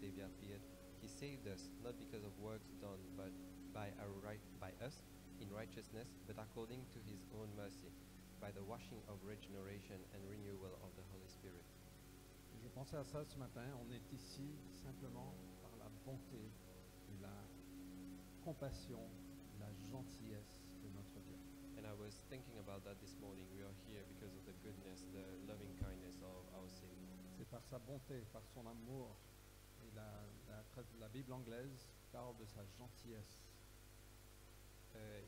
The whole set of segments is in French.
Savior appeared, he saved us not because of works done by us in righteousness, but according to his own mercy, by the washing of regeneration and renewal of the Holy Spirit. Je pensais à ça ce matin. On est ici simplement par la bonté, la compassion, la gentillesse de notre Dieu. And I was thinking about that this morning. We are here because of the goodness, the loving kindness of our Savior. C'est par sa bonté, par son amour. Et la Bible anglaise parle de sa gentillesse.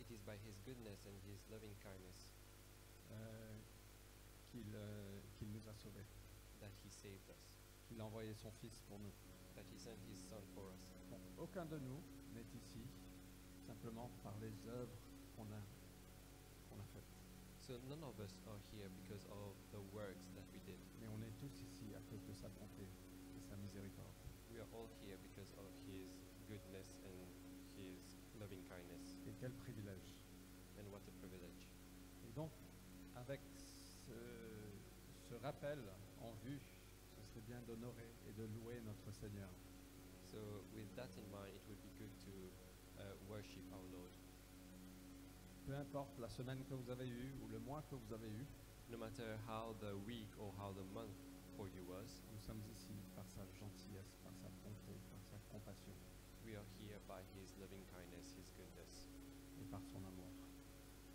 It is by his goodness and his loving kindness qu'il nous a sauvés, that he saved us, qu'il a envoyé son Fils pour nous. that he sent his Son for us. Bon, aucun de nous n'est ici simplement par les œuvres qu'on a faites. So none of us are here because of the works that we did. Mais on est tous ici à cause de sa bonté et sa miséricorde. We are all here because of his goodness and his loving kindness. Et quel privilège. And what a privilege. Et donc, avec ce rappel en vue, ce serait bien d'honorer et de louer notre Seigneur. So with that in mind, it would be good to worship our Lord. Peu importe la semaine que vous avez eue ou le mois que vous avez eu, No matter how the week or how the month for you was, nous sommes ici par sa gentillesse, par sa bonté, par sa compassion we are here by his loving kindness, his goodness, et par son amour.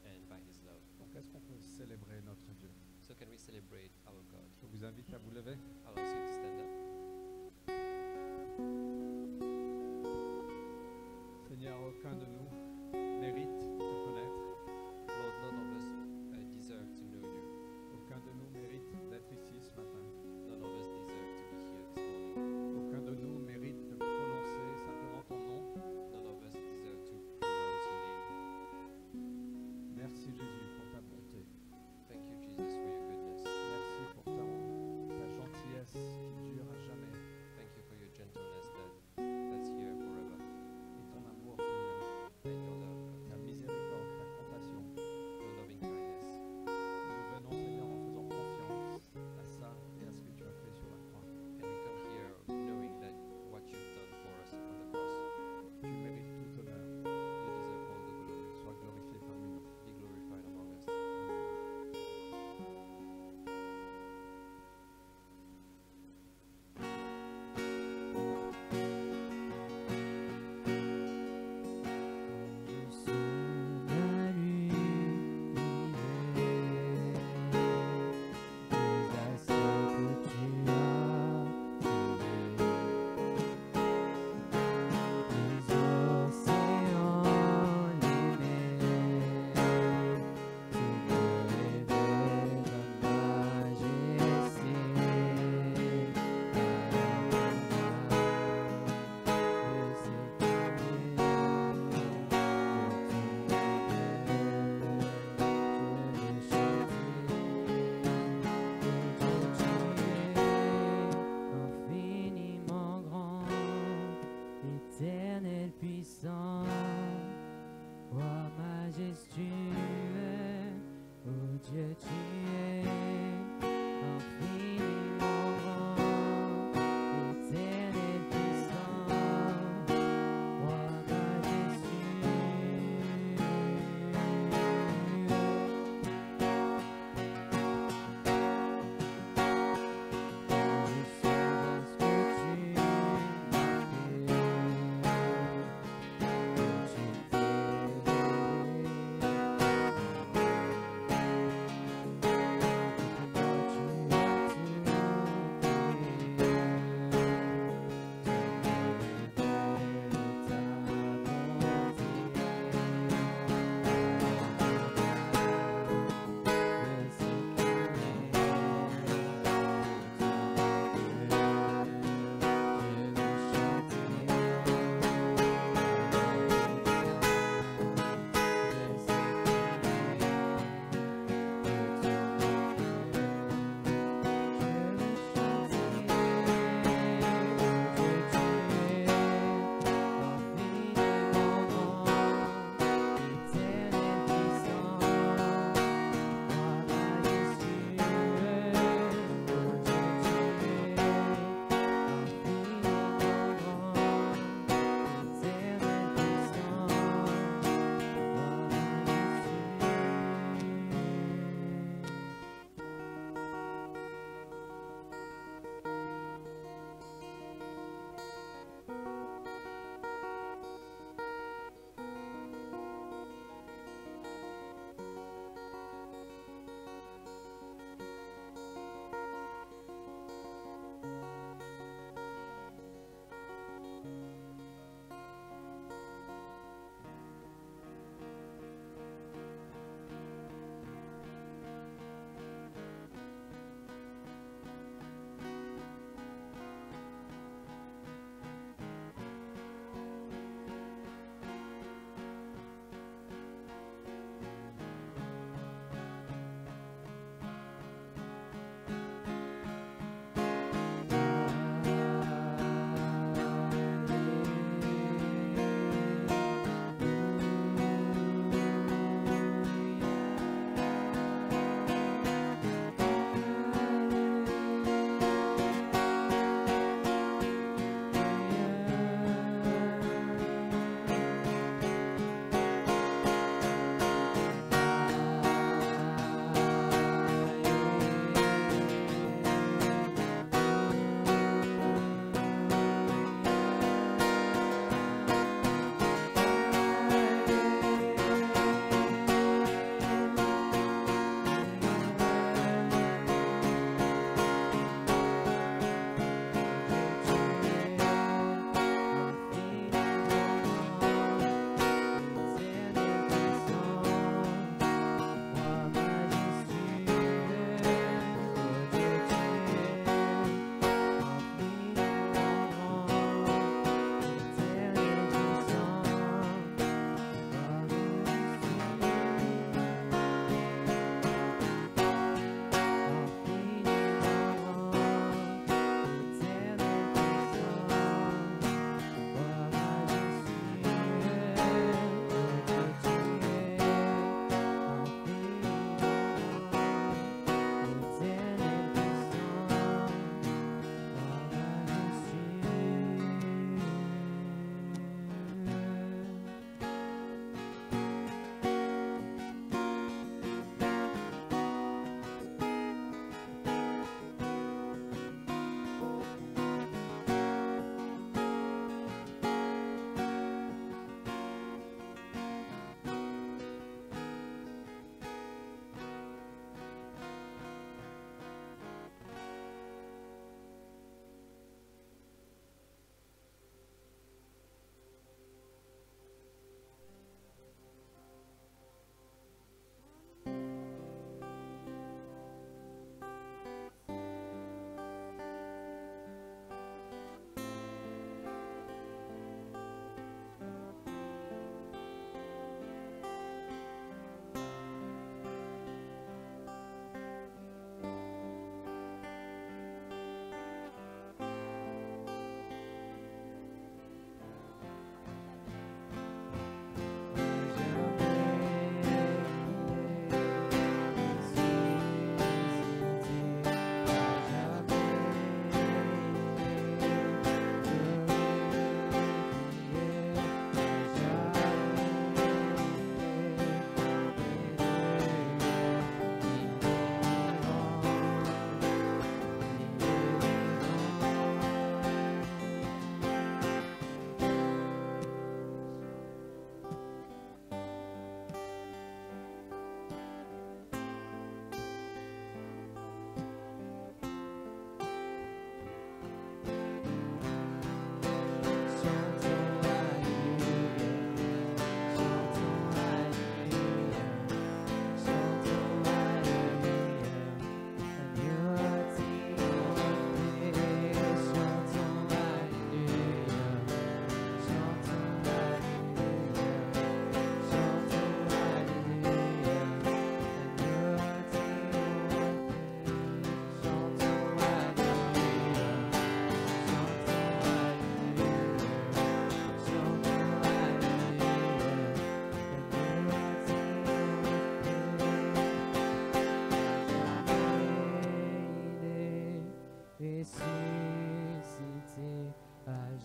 and by his love. Donc, est-ce qu'on peut célébrer notre Dieu? So can we celebrate our God? Je vous invite à vous lever. I'll ask you to stand up. Seigneur, aucun de nous mérite de te connaître. Lord, none of us deserve to know you. Aucun de nous mérite d'être ici ce matin. None of us deserve to be here this morning. Aucun de nous mérite de prononcer simplement ton nom. None of us deserve to pronounce your name. Merci Jésus pour ta bonté. Thank you, Jesus, for your goodness. Merci pour ta gentillesse qui dure à jamais. Thank you for your gentleness that's here forever. Et ton amour, Seigneur. And your love, Ta miséricorde, ta compassion. your loving kindness. Nous venons, Seigneur, en faisant confiance à ça et à ce que tu as fait sur la croix. And we come here knowing that what you've done for us on the cross, Tu mérites tout honneur. you deserve all the glory. Sois glorifié parmi nous. Be glorified among us. Infiniment grand, éternel puissant, roi majestueux, oh Dieu tu es. Infiniment grand, éternel puissant, roi majestueux. Je suis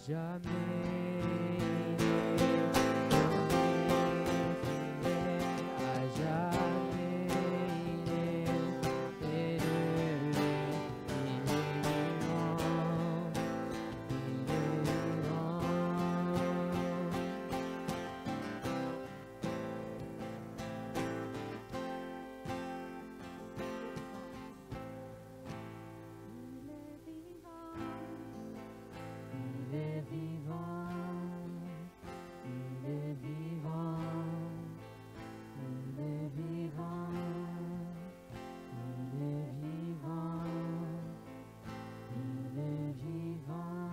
jamais. À jamais, il est élevé, il est vivant, il est vivant. Il est vivant, il est vivant, il est vivant, il est vivant, il est vivant.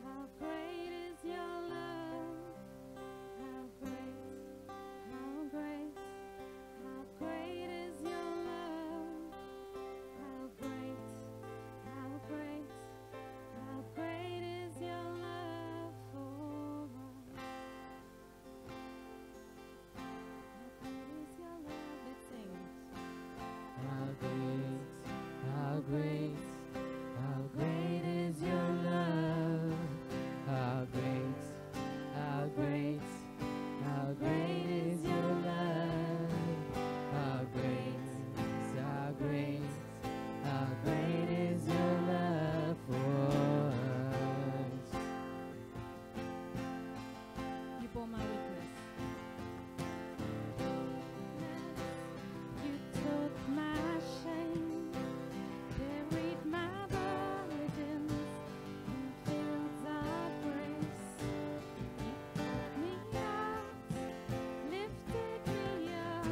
How great is your love? How great is your love? How great is your love for us? How great is your love? Let's sing. How great is your love? How great is your love? How great is your love for us? You bore my weakness. You took my shame, buried my burdens in fields of grace. You pulled me out, lifted me up.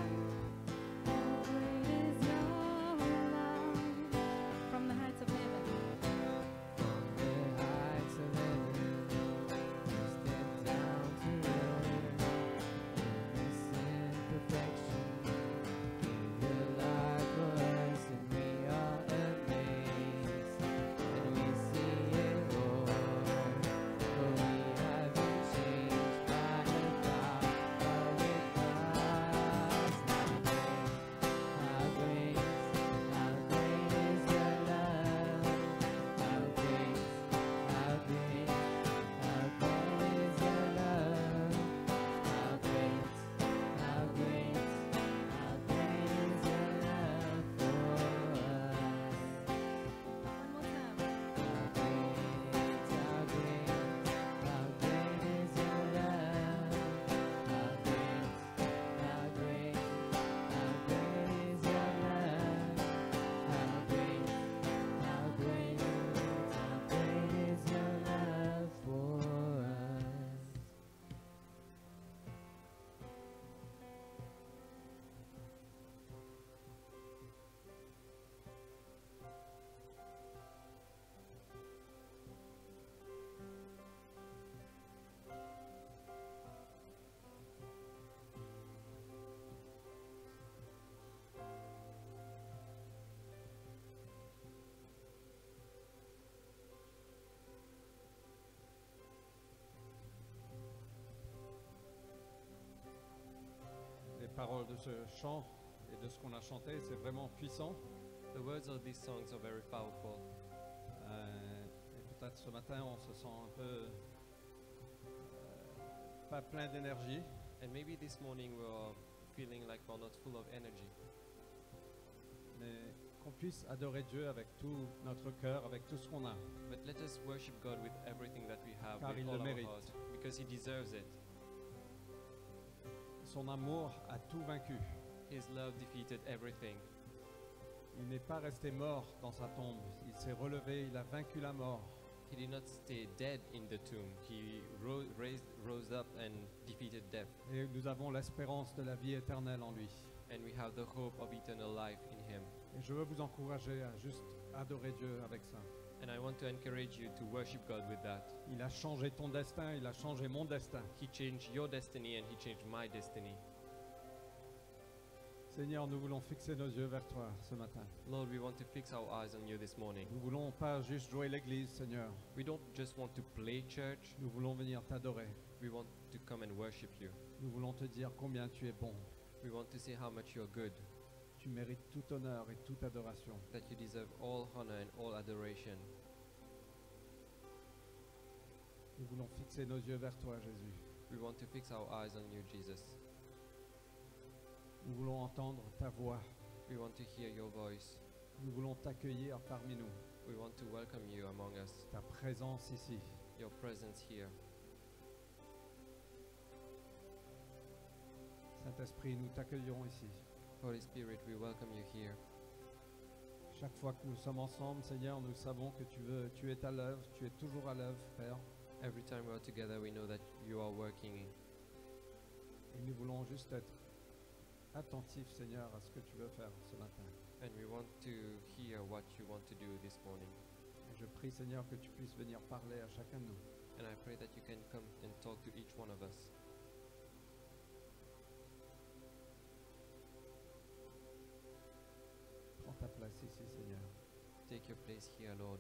How great is your love? From the heights of heaven. From the heights of heaven, you stepped down to earth. Innocent perfection, gave your life for us, and we are amazed. And we see it, Lord, for we have been changed by the power of the cross. How great is your love? How great is your love? How great is your love for us? One more time. How great is your love? How great is your love? How great is your love for us? Les paroles de ce chant et de ce qu'on a chanté, c'est vraiment puissant. The words of these songs are very powerful. Et peut-être ce matin, on se sent un peu pas plein d'énergie. And maybe this morning we are feeling like we're not full of energy. Mais qu'on puisse adorer Dieu avec tout notre cœur, avec tout ce qu'on a. But let us worship God with everything that we have, Car with il all le our mérite. heart, because He deserves it. Son amour a tout vaincu. His love defeated everything. Il n'est pas resté mort dans sa tombe. Il s'est relevé, il a vaincu la mort. He did not stay dead in the tomb. He rose up and defeated death. Et nous avons l'espérance de la vie éternelle en lui. And we have the hope of eternal life in Him. Et je veux vous encourager à juste adorer Dieu avec ça. And I want to encourage you to worship God with that. Il a changé ton destin, il a changé mon destin. He changed your destiny and He changed my destiny. Seigneur, nous voulons fixer nos yeux vers toi ce matin. Lord, we want to fix our eyes on you this morning. Nous voulons pas juste jouer l'église, Seigneur. We don't just want to play church. Nous voulons venir t'adorer. We want to come and worship you. Nous voulons te dire combien tu es bon. We want to say how much you're good, Tu mérites tout honneur et toute adoration. that you deserve all honor and all adoration. Nous voulons fixer nos yeux vers toi, Jésus. We want to fix our eyes on you, Jesus. Nous voulons entendre ta voix. We want to hear your voice. Nous voulons t'accueillir parmi nous. We want to welcome you among us, Ta présence ici. your presence here. Saint-Esprit, nous t'accueillons ici. Holy Spirit, we welcome you here. Chaque fois que nous sommes ensemble, Seigneur, nous savons que tu es à l'œuvre, tu es toujours à l'œuvre, Père. Every time we are together, we know that you are working. Et nous voulons juste être attentifs, Seigneur, à ce que tu veux faire ce matin. And we want to hear what you want to do this morning. Et je prie, Seigneur, que tu puisses venir parler à chacun de nous. And I pray that you can come and talk to each one of us. Prends ta place ici, Seigneur. Take your place here, Lord.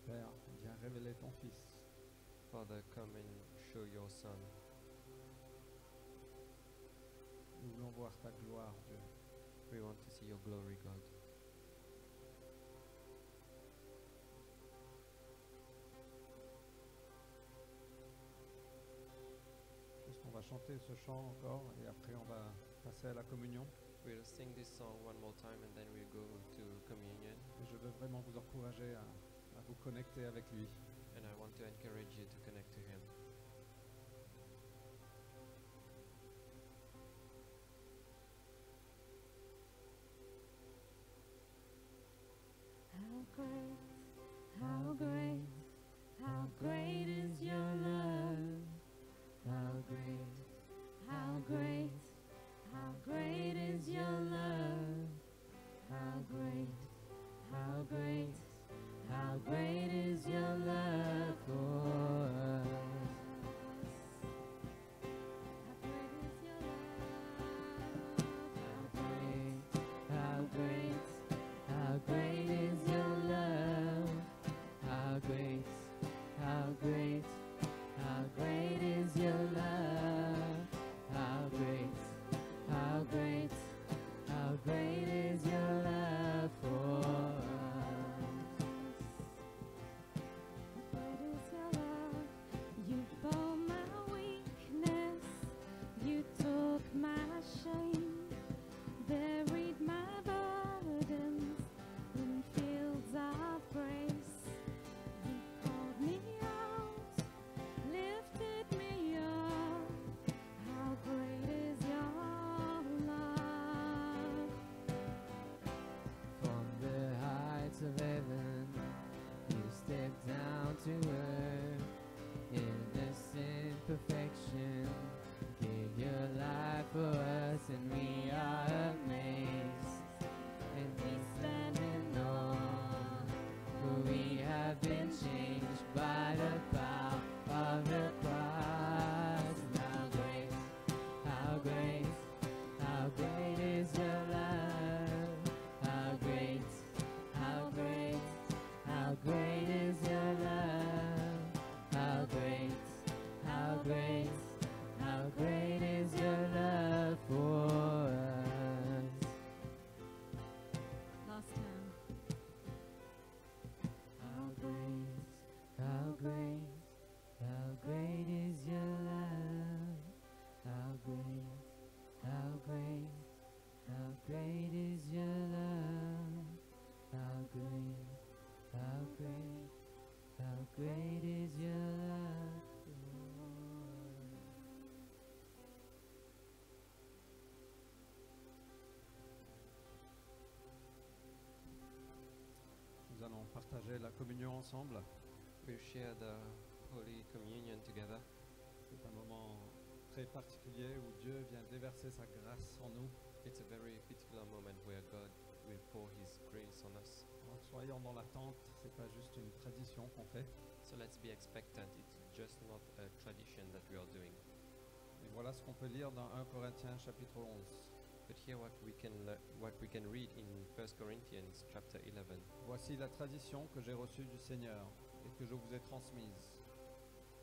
Père, viens révéler ton Fils. Father, come and show your Son. Nous voulons voir ta gloire, Dieu. We want to see your glory, God. Juste, on va chanter ce chant encore et après on va passer à la communion. We'll sing this song one more time and then we'll go to communion. Et je veux vraiment vous encourager à vous connecter avec lui. And I want to encourage you to connect to Him. How great, how great, how great is your love. How great, how great, how great is your love. How great, how great, how great is your love for us. How great, how great is your love. How great, how great, how great is your love. How great, how great, how great is your love for us. Great is your love. You bore my weakness. You took my shame. Buried my burdens in fields of grace. You called me out, lifted me up. How great is your love? From the heights of heaven, you stepped down to earth. Innocent perfection, gave your life for us, and we are amazed. And we stand in awe, for we have been changed by the power of the cross. How great, how great, how great is your love. How great, how great, how great is your love. How great, how great, how great is your love for us. Last time. How great, how great, how great is your love. How great, how great, how great is your love. How great, how great, how great is your love. Nous allons partager la communion ensemble. We'll share the Holy Communion together. C'est un moment très particulier où Dieu vient déverser sa grâce en nous. It's a very particular moment where God will pour His grace on us. Donc, soyons dans l'attente, c'est pas juste une tradition qu'on fait. So let's be expectant. It's just not a tradition that we are doing. Voilà ce qu'on peut lire dans 1 Corinthiens chapitre 11. But here what we can read in 1 Corinthians chapter 11. Voici la tradition que j'ai reçue du Seigneur et que je vous ai transmise.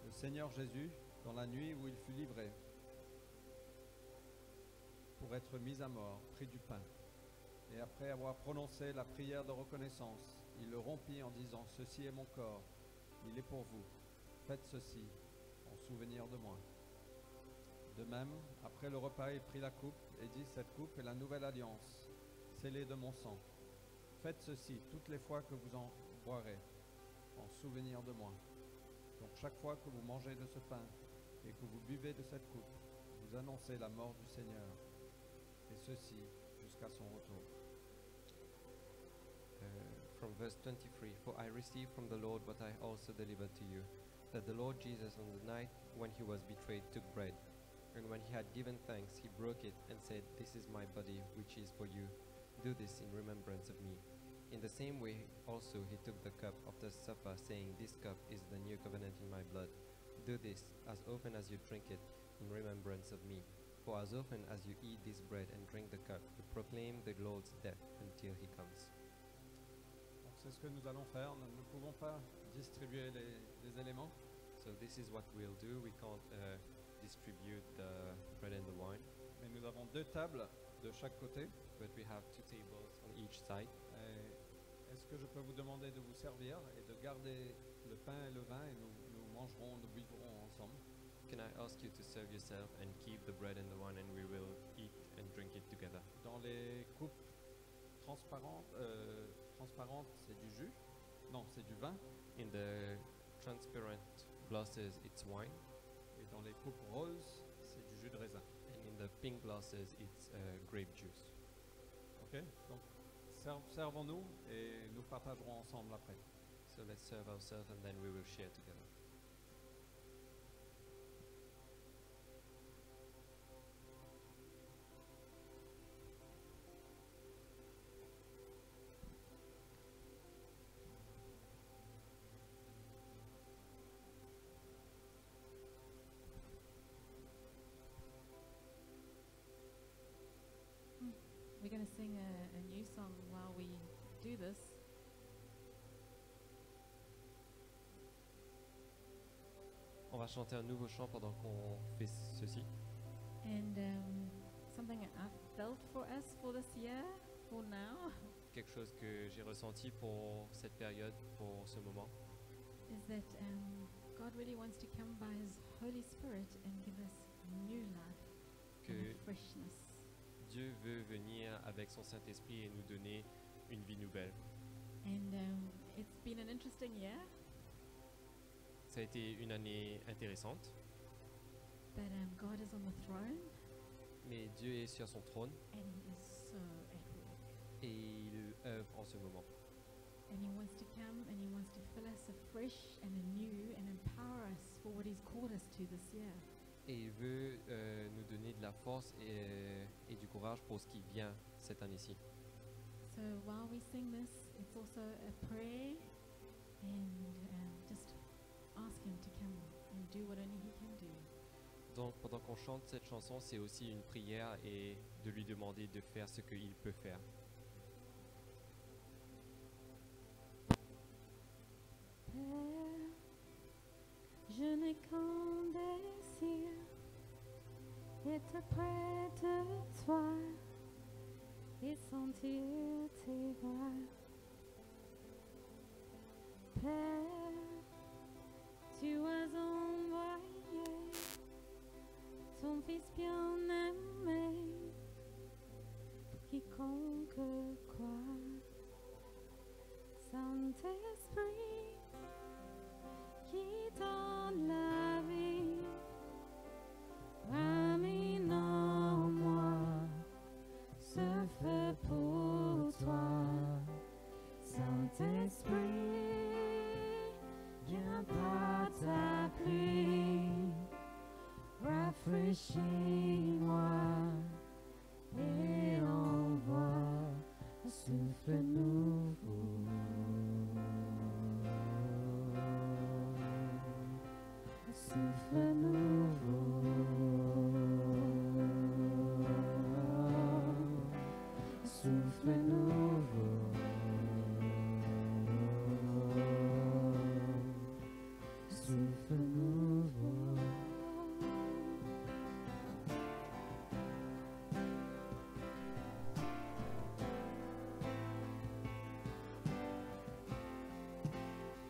Le Seigneur Jésus, dans la nuit où il fut livré, pour être mis à mort, prit du pain. Et après avoir prononcé la prière de reconnaissance, il le rompit en disant, « Ceci est mon corps, il est pour vous. Faites ceci en souvenir de moi. » De même, après le repas, il prit la coupe et dit, « Cette coupe est la nouvelle alliance, scellée de mon sang. Faites ceci toutes les fois que vous en boirez, en souvenir de moi. » Donc chaque fois que vous mangez de ce pain et que vous buvez de cette coupe, vous annoncez la mort du Seigneur, et ceci jusqu'à son retour. From verse 23, For I received from the Lord what I also delivered to you, that the Lord Jesus on the night when he was betrayed took bread, and when he had given thanks, he broke it and said, This is my body, which is for you. Do this in remembrance of me. In the same way also he took the cup after supper, saying, This cup is the new covenant in my blood. Do this as often as you drink it in remembrance of me. For as often as you eat this bread and drink the cup, you proclaim the Lord's death until he comes. Donc c'est ce que nous allons faire. Nous ne pouvons pas distribuer les éléments. So this is what we'll do. We can't distribute the bread and the wine, Mais nous avons 2 tables de chaque côté. but we have 2 tables on each side. Et est-ce que je peux vous demander de vous servir et de garder le pain et le vin et nous mangerons, nous buvons ensemble. Can I ask you to serve yourself and keep the bread and the wine, and we will eat and drink it together? Dans les coupes transparentes, c'est du jus. Non, c'est du vin. In the transparent glasses, it's wine, Et dans les coupes roses, c'est du jus de raisin. and in the pink glasses, it's grape juice. Ok. Donc servons-nous et nous partagerons ensemble après. So let's serve ourselves, and then we will share together. We're going to sing a new song while we do this. On va chanter un nouveau chant pendant qu'on fait ceci. And something I felt for us for this year, for now, Quelque chose que j'ai ressenti pour cette période, pour ce moment, is that God really wants to come by His Holy Spirit and give us new life and que a freshness. Dieu veut venir avec son Saint-Esprit et nous donner une vie nouvelle. And it's been an interesting year, Ça a été une année intéressante, but God is on the throne mais Dieu est sur son trône and He is so at work. et il œuvre en ce moment. And He wants to come and He wants to fill us afresh and anew and empower us for what He's called us to this year. Et il veut nous donner de la force et du courage pour ce qui vient cette année-ci. So while we sing this, it's also a prayer and just ask Him to come and do what only He can do. Donc pendant qu'on chante cette chanson, c'est aussi une prière et de lui demander de faire ce qu'il peut faire. Père, je n'ai qu'un désir, être près de toi et sentir tes bras. Père, tu as envoyé ton Fils bien-aimé pour quiconque croit. Saint-Esprit qui donne la vie, ramène en moi ce feu pour toi. Saint-Esprit, viens par ta pluie, rafraîchis-moi et envoie un souffle nouveau. Un souffle nouveau. souffle nouveau. Souffle nouveau.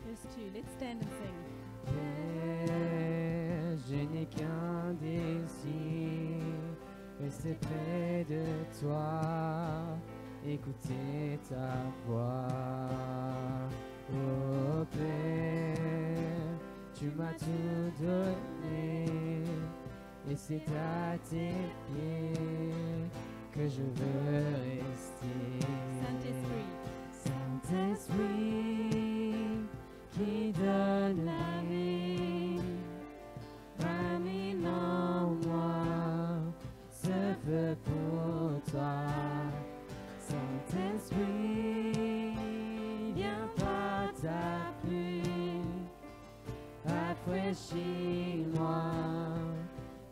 Verse 2. Let's stand and sing. Père, je n'ai qu'un désir, rester près de toi, écouter ta voix. Oh Père, tu m'as tout donné, et c'est à tes pieds que je veux rester. Saint-Esprit. Saint-Esprit, qui donne la vie, ramène en moi ce feu pour toi. Saint-Esprit, viens par ta pluie, rafraîchis-moi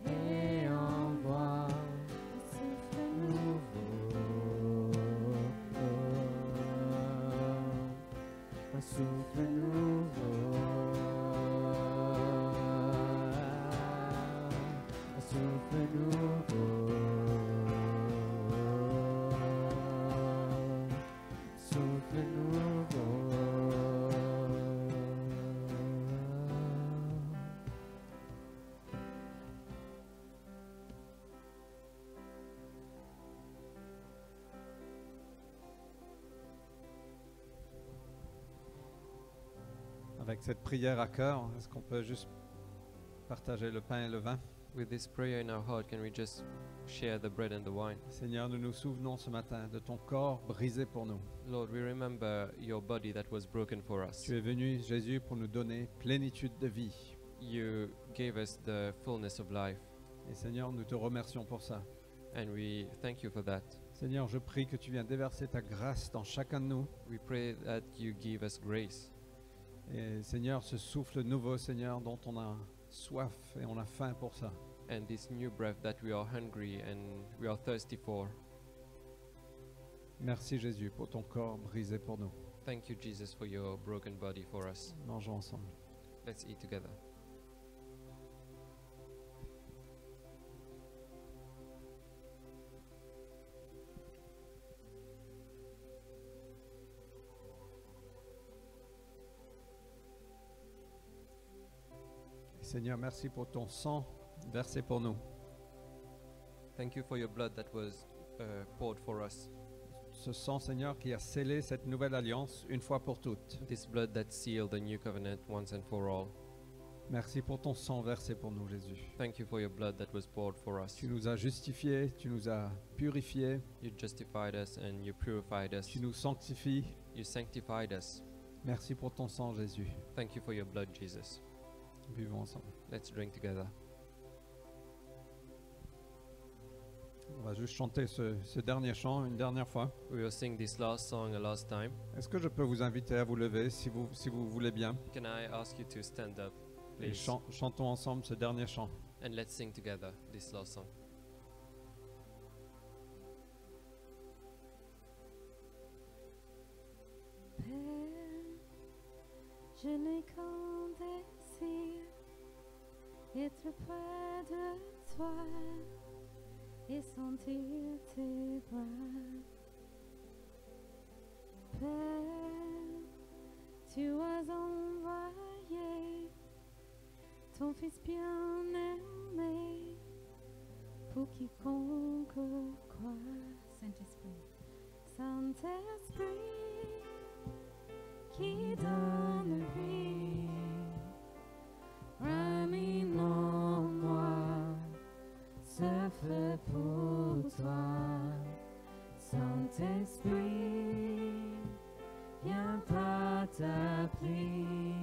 et envoie un souffle nouveau. Un souffle nouveau. Un souffle nouveau. Souffle nouveau. Avec cette prière à cœur, est-ce qu'on peut juste partager le pain et le vin? With this prayer in our heart, can we just share the bread and the wine? Seigneur, nous nous souvenons ce matin de ton corps brisé pour nous. Lord, we remember your body that was broken for us. Tu es venu, Jésus, pour nous donner plénitude de vie. You gave us the fullness of life, Et Seigneur, nous te remercions pour ça. and we thank you for that. Seigneur, je prie que tu viennes déverser ta grâce dans chacun de nous. We pray that you give us grace. Et Seigneur, ce souffle nouveau, Seigneur, dont on a soif et on a faim pour ça. And this new breath that we are hungry and we are thirsty for. Merci Jésus pour ton corps brisé pour nous. Thank you, Jesus, for your broken body for us. Mangeons ensemble. Let's eat together. Et Seigneur, merci pour ton sang versé pour nous. Thank you for your blood that was poured for us. Ce sang, Seigneur, qui a scellé cette nouvelle alliance une fois pour toutes. This blood that sealed the new covenant once and for all. Merci pour ton sang versé pour nous, Jésus. Thank you for your blood that was poured for us. Tu nous as justifiés, tu nous as purifiés, You justified us and you purified us. tu nous sanctifies. You sanctified us. Merci pour ton sang, Jésus. Thank you for your blood, Jesus. Buvons ensemble. Let's drink together. On va juste chanter ce dernier chant une dernière fois. We will sing this last song a last time. Est-ce que je peux vous inviter à vous lever si vous voulez bien? Can I ask you to stand up, Et please? chantons ensemble ce dernier chant. And let's sing together this last song. Père, je n'ai qu'un désir, être près de toi et sentir tes bras. Père, tu as envoyé ton Fils bien-aimé pour quiconque croit. Saint-Esprit. Saint-Esprit, qui donne vie, ramène en moi ce feu pour toi. Saint-Esprit, viens par ta pluie,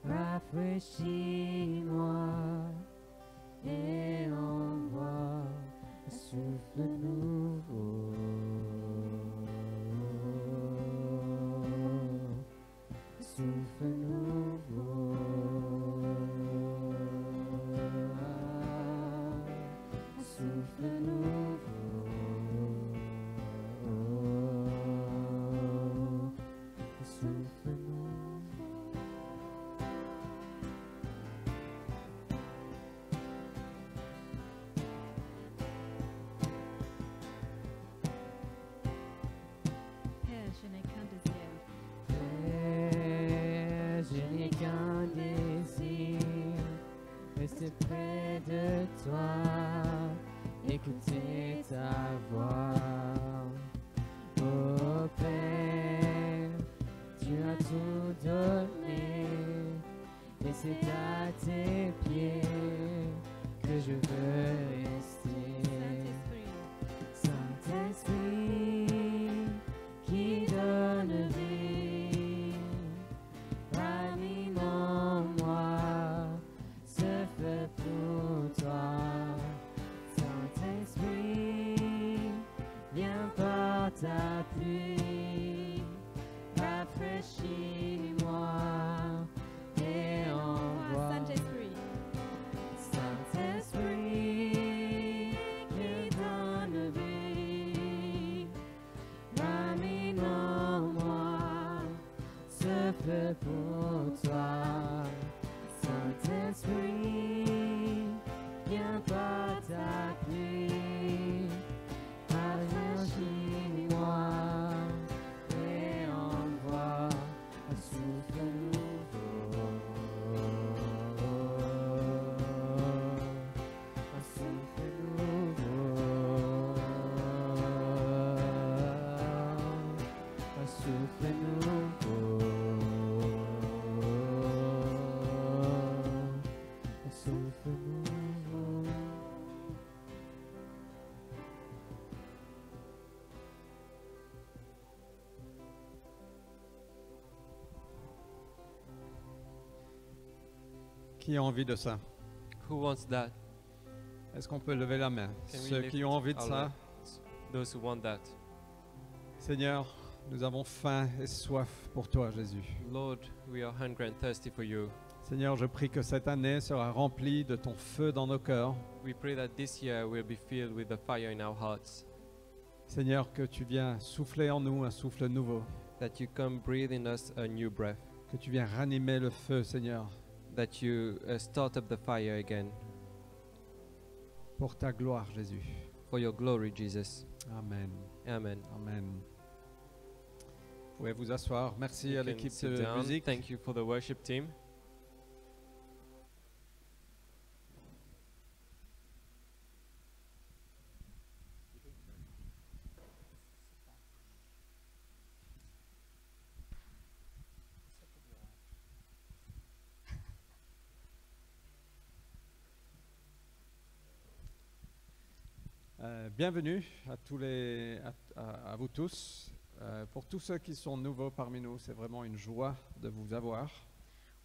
rafraîchis-moi et envoie un souffle nouveau. Un souffle nouveau. Un souffle nouveau. rester près de toi, écouter ta voix. Oh Père, tu as tout donné, et c'est à tes pieds que je veux rester. Saint-Esprit, qui donne vie, ranime en moi ce feu pour toi. Saint-Esprit, viens par ta pluie, rafraîchis-moi et envoie. Saint-Esprit. Saint-Esprit, qui donne vie, ramène en moi ce feu pour toi. Saint-Esprit, viens par ta pluie, rafraîchis-moi et envoie un souffle nouveau. Un souffle nouveau. Un souffle nouveau. Un souffle nouveau. Qui a envie de ça? Who wants that? Est-ce qu'on peut lever la main? Can we Ceux lift qui ont envie de our ça. hands? Those who want that. Seigneur, nous avons faim et soif pour toi, Jésus. Lord, we are hungry and thirsty for you. Seigneur, je prie que cette année sera remplie de ton feu dans nos cœurs. We pray that this year will be filled with the fire in our hearts. Seigneur, que tu viens souffler en nous un souffle nouveau. That you come breathe in us a new breath. Que tu viens ranimer le feu, Seigneur, That you start up the fire again. pour ta gloire, Jésus. For your glory, Jesus. Amen. Amen. Amen. Vous pouvez vous asseoir. Merci You à can l'équipe sit de down. musique. Thank you for the worship team. Bienvenue à tous à vous tous. Pour tous ceux qui sont nouveaux parmi nous, c'est vraiment une joie de vous avoir.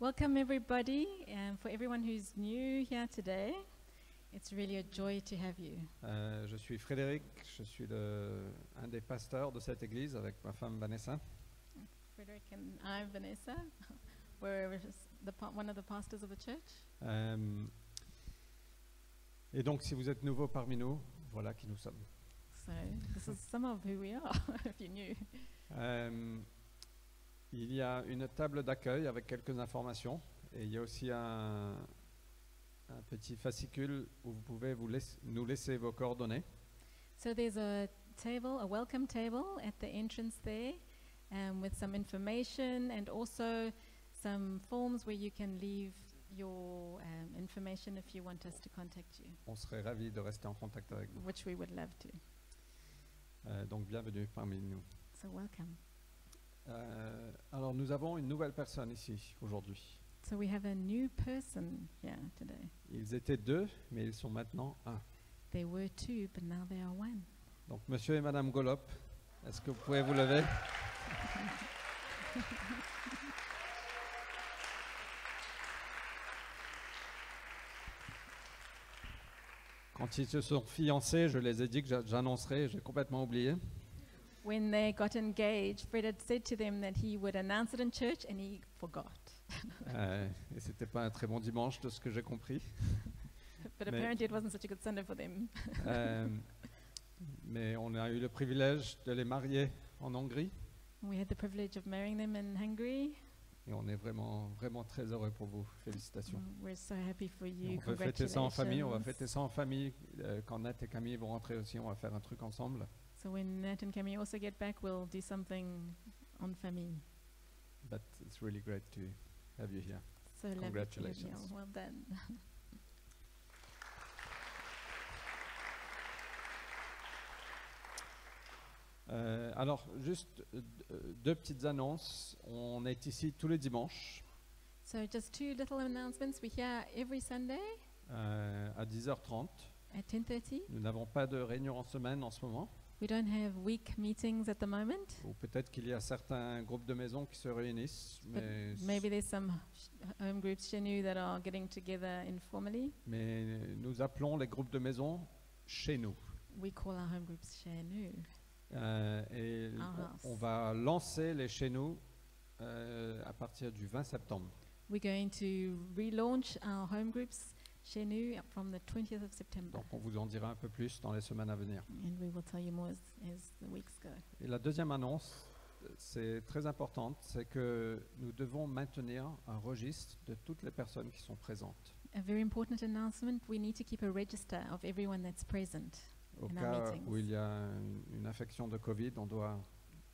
Welcome, everybody, and for everyone who's new here today, it's really a joy to have you. Je suis Frédéric, je suis un des pasteurs de cette église avec ma femme Vanessa. Frederick and I'm Vanessa. We're one of the pastors of the church. Et donc, si vous êtes nouveau parmi nous, voilà qui nous sommes. So this is some of who we are, if you knew. Il y a une table d'accueil avec quelques informations et il y a aussi un petit fascicule où vous pouvez nous laisser vos coordonnées. So there's a table, a welcome table at the entrance there, with some information and also some forms where you can leave your information if you want us to contact you, On serait ravis de rester en contact avec vous. which we would love to. Donc, bienvenue parmi nous. So welcome. Alors, nous avons une nouvelle personne ici aujourd'hui. So we have a new person here today. Ils étaient 2, mais ils sont maintenant 1. They were 2, but now they are 1. Donc, monsieur et madame Golop, est-ce que vous pouvez vous lever? Quand ils se sont fiancés, je les ai dit que j'annoncerais, j'ai complètement oublié. When they got engaged, Fred had said to them that he would announce it in church, and he forgot. Et c'était pas un très bon dimanche de ce que j'ai compris. But Mais- apparently it wasn't such a good Sunday for them. Mais on a eu le privilège de les marier en Hongrie We had the privilege of marrying them in Hungary. et on est vraiment, vraiment très heureux pour vous. Félicitations. We're so happy for Et you. on veut fêter ça en famille, on va Congratulations. fêter ça en famille. Quand Nat et Camille vont rentrer aussi, on va faire un truc ensemble. So when Nat and Camille also get back, we'll do something on famille. But it's really great to have you here. So lovely to have you. Congratulations. Well done. Alors, juste deux petites annonces. On est ici tous les dimanches So just two little announcements. We're here every Sunday à 10h30. at 10:30. Nous n'avons pas de réunion en semaine en ce moment. We don't have week meetings at the moment, Ou peut-être qu'il y a certains groupes de maisons qui se réunissent, but maybe there's some home groups chez nous that are getting together informally. mais nous appelons les groupes de maisons chez nous. We call our home groups chez nous. Et Our house. on va lancer les chez nous à partir du 20 septembre. We're going to relaunch our home groups chez nous from the 20th of September. Donc on vous en dira un peu plus dans les semaines à venir. And we will tell you more as the weeks go. Et la deuxième annonce, c'est très importante, c'est que nous devons maintenir un registre de toutes les personnes qui sont présentes. A very important announcement, we need to keep a register of everyone that's present. Au In our cas meetings. où il y a une infection de Covid, on doit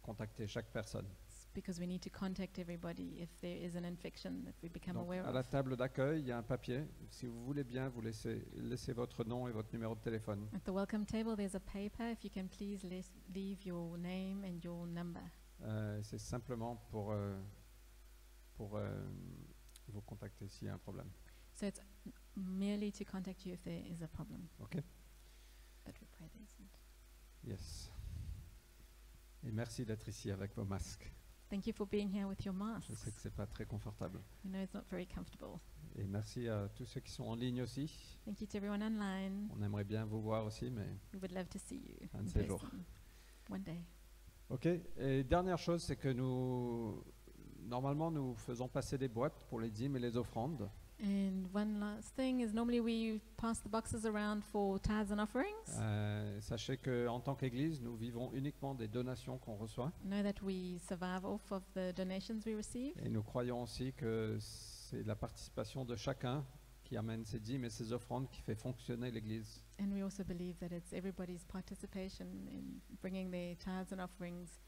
contacter chaque personne. It's because we need to contact everybody if there is an infection that we become Donc, aware à la of. table d'accueil, il y a un papier. Si vous voulez bien, vous laissez votre nom et votre numéro de téléphone. At the welcome table, there's a paper. If you can please leave your name and your number. C'est simplement pour vous contacter s'il y a un problème. So it's merely to contact you if there is a problem. OK? But we pray there isn't. Yes. Et merci d'être ici avec vos masques. Thank you for being here with your Je masks. sais que c'est pas très confortable. I know it's not very comfortable. Et merci à tous ceux qui sont en ligne aussi. Thank you to everyone online. On aimerait bien vous voir aussi, mais We would love to see you Un de in ces jours. person one day. OK. Et dernière chose, c'est que normalement, nous faisons passer des boîtes pour les dîmes et les offrandes. And one last thing is normally we pass the boxes around for tithes and offerings. Sachez qu'en tant qu'Église, nous vivons uniquement des donations qu'on reçoit. Know that we survive off of the donations we receive. Et nous croyons aussi que c'est la participation de chacun qui amène ses dîmes et ses offrandes qui fait fonctionner l'Église. And we also believe that it's everybody's participation in bringing their tithes and offerings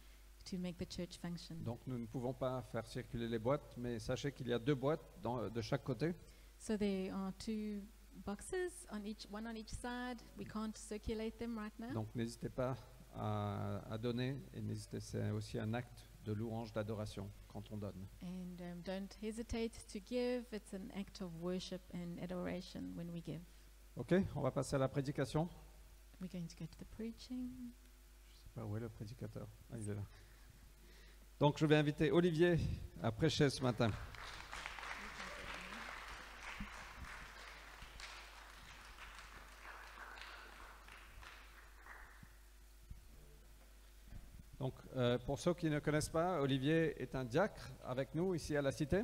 to make the church function. Donc nous ne pouvons pas faire circuler les boîtes, mais sachez qu'il y a deux boîtes de chaque côté. So there are two boxes one on each side. We can't circulate them right now. Donc n'hésitez pas à donner et c'est aussi un acte de louange, d'adoration quand on donne. And don't hesitate to give. It's an act of worship and adoration when we give. OK, on va passer à la prédication. We're going to go to the preaching. Je sais pas où est le prédicateur. Ah, il est là. Donc je vais inviter Olivier à prêcher ce matin. Donc pour ceux qui ne connaissent pas, Olivier est un diacre avec nous ici à la Cité.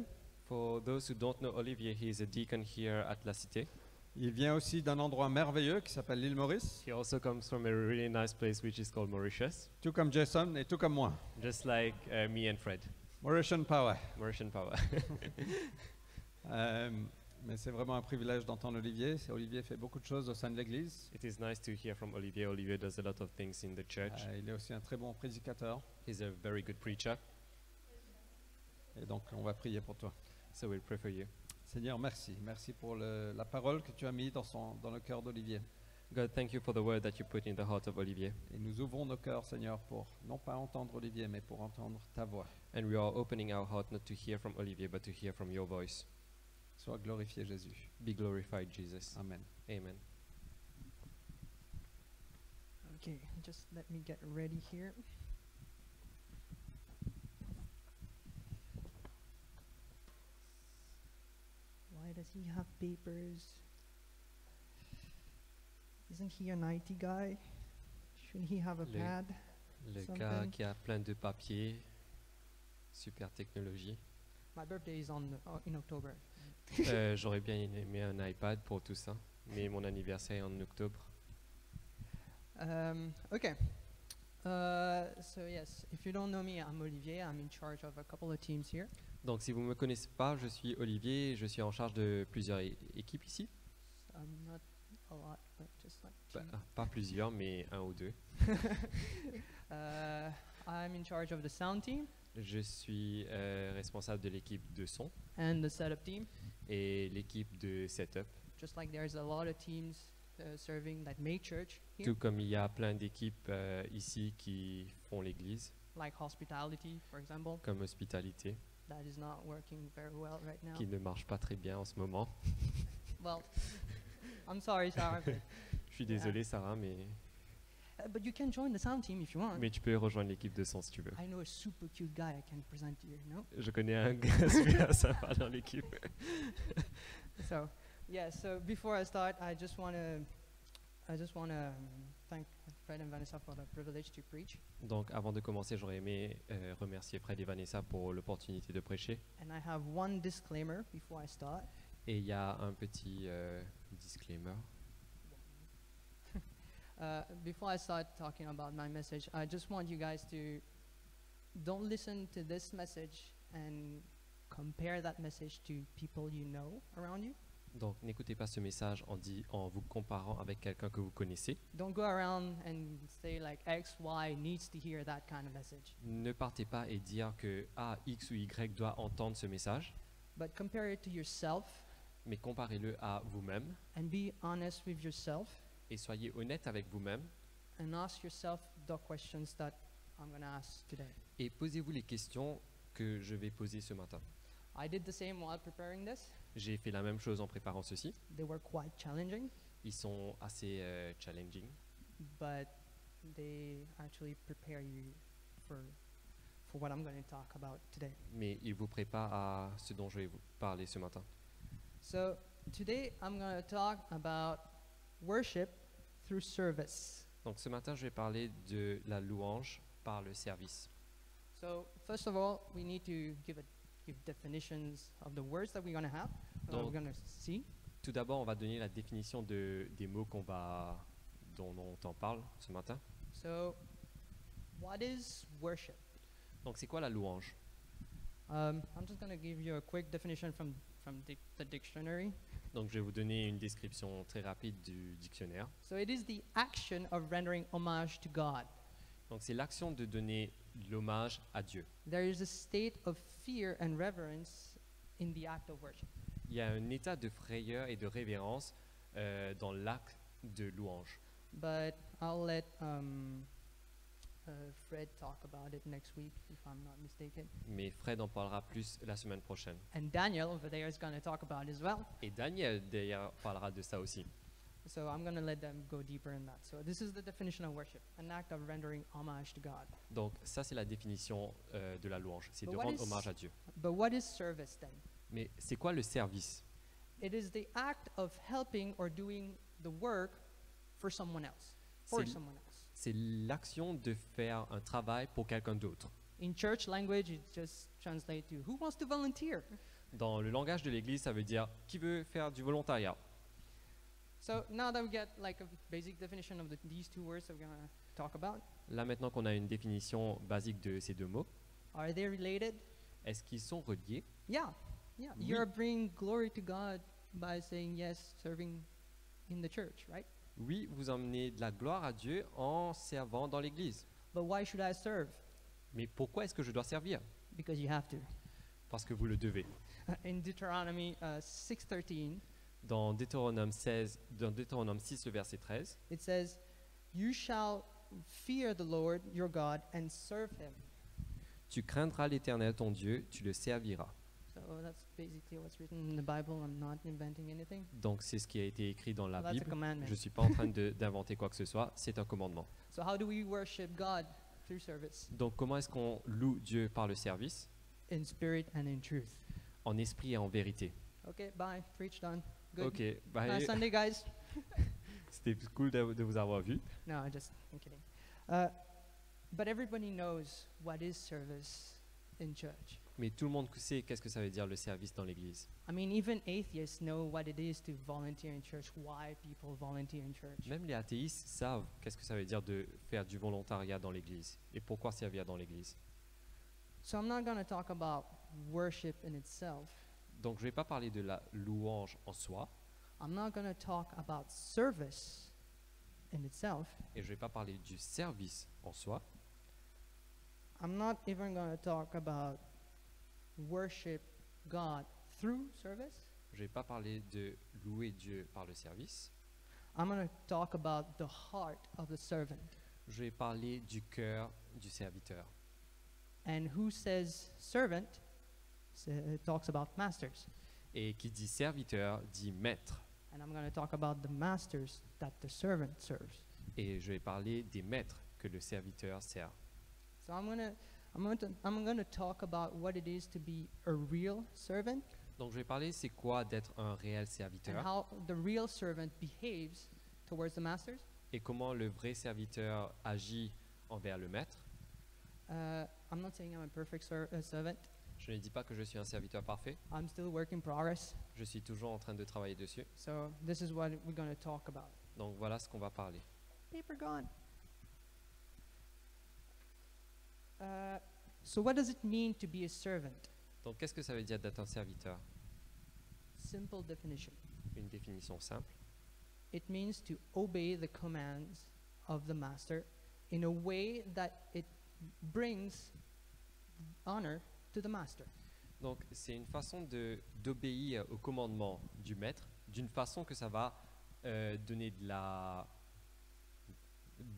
For those who don't know Olivier, he is a deacon here at La Cité. Il vient aussi d'un endroit merveilleux qui s'appelle l'île Maurice, He also comes from a really nice place which is called Mauritius, tout comme Jason et tout comme moi. just like me and Fred. Mauritian Power. Mauritian power. Mais c'est vraiment un privilège d'entendre Olivier. Olivier fait beaucoup de choses au sein de l'Église. It is nice to hear from Olivier. Olivier does a lot of things in the church. Il est aussi un très bon prédicateur. He's a very good preacher, Et donc, on va prier pour toi. so we'll pray for you. Seigneur, merci. Merci pour la parole que tu as mise dans le cœur d'Olivier. God, thank you for the word that you put in the heart of Olivier. Et nous ouvrons nos cœurs, Seigneur, pour non pas entendre Olivier, mais pour entendre ta voix. And we are opening our heart not to hear from Olivier, but to hear from your voice. Sois glorifié, Jésus. Be glorified, Jesus. Amen. Amen. Okay, just let me get ready here. Why does he have papers? Isn't he an IT guy? Shouldn't he have a Le- pad? Le Something. gars qui a plein de papiers, super technologie. My birthday is in October. J'aurais bien aimé un iPad pour tout ça, mais mon anniversaire est en octobre. Okay. So yes, if you don't know me, I'm Olivier. I'm in charge of a couple of teams here. Donc si vous ne me connaissez pas, je suis Olivier, je suis en charge de plusieurs équipes ici. Not a lot, but just like Bah, two. pas plusieurs, mais un ou deux. I'm in charge of the sound team Je suis responsable de l'équipe de son and the setup team. et l'équipe de setup. Just like there's a lot of teams serving that make church here, Tout comme il y a plein d'équipes ici qui font l'église, like hospitality, for example. comme hospitalité, That is not working very well right now. qui ne marche pas très bien en ce moment. Well, I'm sorry, Sarah, Je suis désolé, Sarah, but you can join the sound team if you want. mais tu peux rejoindre l'équipe de son si tu veux. I know a super cute guy I can present to you, no? Je connais un gars super sympa dans l'équipe. So, yeah, so before I start, I just want to thank Fred and Vanessa for the privilege to preach. Donc, avant de commencer, j'aurais aimé remercier Fred et Vanessa pour l'opportunité de prêcher. And I have one disclaimer before I start. Et il y a un petit disclaimer. Before I start talking about my message, I just want you guys to don't listen to this message and compare that message to people you know around you. Donc, n'écoutez pas ce message en vous comparant avec quelqu'un que vous connaissez. Don't go around and say like X, Y needs to hear that kind of message. Ne partez pas et dire que X ou Y doit entendre ce message, But compare it to yourself mais comparez-le à vous-même and be honest with yourself et soyez honnête avec vous-même and ask yourself the questions that I'm going to ask today. et posez-vous les questions que je vais poser ce matin. I did the same while preparing this. J'ai fait la même chose en préparant ceci. They were quite challenging, Ils sont assez challenging, but they actually prepare you for what I'm going to talk about today. mais ils vous préparent à ce dont je vais vous parler ce matin. So today I'm going to talk about worship through service. Donc ce matin, je vais parler de la louange par le service. So first of all, we need to give definitions of the words that we're going to have, that we're Donc- going to see. Tout d'abord, on va donner la définition des mots dont on parle ce matin. So what is worship? Donc c'est quoi la louange? I'm just going to give you a quick definition from the dictionary. Donc je vais vous donner une description très rapide du dictionnaire. So it is the action of rendering homage to God. Donc c'est l'action de donner l'hommage à Dieu. There is a state of fear and reverence in the act of worship. Il y a un état de frayeur et de révérence dans l'acte de louange. But I'll let Fred talk about it next week, if I'm not mistaken. Mais Fred en parlera plus la semaine prochaine. And Daniel over there is going to talk about it as well. Et Daniel d'ailleurs parlera de ça aussi. So I'm going to let them go deeper in that. So this is the definition of worship, an act of rendering homage to God. Donc ça c'est la définition de la louange, c'est But de what rendre is- hommage à Dieu. But what is service then? Mais c'est quoi le service? It is the act of helping or doing the work for someone else. For C'est- someone else. C'est l'action de faire un travail pour quelqu'un d'autre. In church language, it just translates to who wants to volunteer? Dans le langage de l'Église, ça veut dire qui veut faire du volontariat. So now that we get like a basic definition of these two words that we're going to talk about, Là maintenant qu'on a une définition basique de ces deux mots, are they related? est-ce qu'ils sont reliés? Yeah. Oui. You're bringing glory to God by saying yes, serving in the church, right? Oui, vous emmenez de la gloire à Dieu en servant dans l'Église. But why should I serve? Mais pourquoi est-ce que je dois servir? Because you have to. Parce que vous le devez. In Deuteronomy 6:13, Dans Deutéronome 6, le verset 13, it says, "You shall fear the Lord your God and serve him." tu craindras l'Éternel ton Dieu, tu le serviras. So that's basically what's written in the Bible. I'm not inventing anything. Donc c'est ce qui a été écrit dans la That's a Bible. commandment. Je ne suis pas en train d'inventer quoi que ce soit, c'est un commandement. So how do we worship God through service? Donc comment est-ce qu'on loue Dieu par le service? In spirit and in truth. En esprit et en vérité. Okay, bye. Preach done. Good. Ok, bye. Nice Sunday, guys. C'était cool de vous avoir vu. No, I'm kidding. But everybody knows what is service in church. Mais tout le monde sait qu'est-ce que ça veut dire le service dans l'Église. I mean, even atheists know what it is to volunteer in church, why people volunteer in church. Même les athéistes savent qu'est-ce que ça veut dire de faire du volontariat dans l'Église et pourquoi servir dans l'Église. So I'm not going to talk about worship in itself. Donc je ne vais pas parler de la louange en soi I'm not going to talk about service in itself. et je ne vais pas parler du service en soi. I'm not even going to talk about worship God through service. Je ne vais pas parler de louer Dieu par le service. I'm going to talk about the heart of the servant. Je vais parler du cœur du serviteur. And who says servant talks about masters. Et qui dit serviteur dit maître. And I'm going to talk about the masters that the servant serves. Et je vais parler des maîtres que le serviteur sert. So I'm going to talk about what it is to be a real servant Donc je vais parler c'est quoi d'être un réel and serviteur how the real servant behaves towards the masters. et comment le vrai serviteur agit envers le maître. I'm not saying I'm a perfect servant. Je ne dis pas que je suis un serviteur parfait. I'm still a work in progress. Je suis toujours en train de travailler dessus. So this is what we're going to talk about. Donc voilà ce qu'on va parler. Paper gone. So what does it mean to be a servant? Donc qu'est-ce que ça veut dire d'être un serviteur? Simple definition. Une définition simple. It means to obey the commands of the master in a way that it brings honor to the master. Donc c'est une façon d'obéir au commandement du maître d'une façon que ça va donner de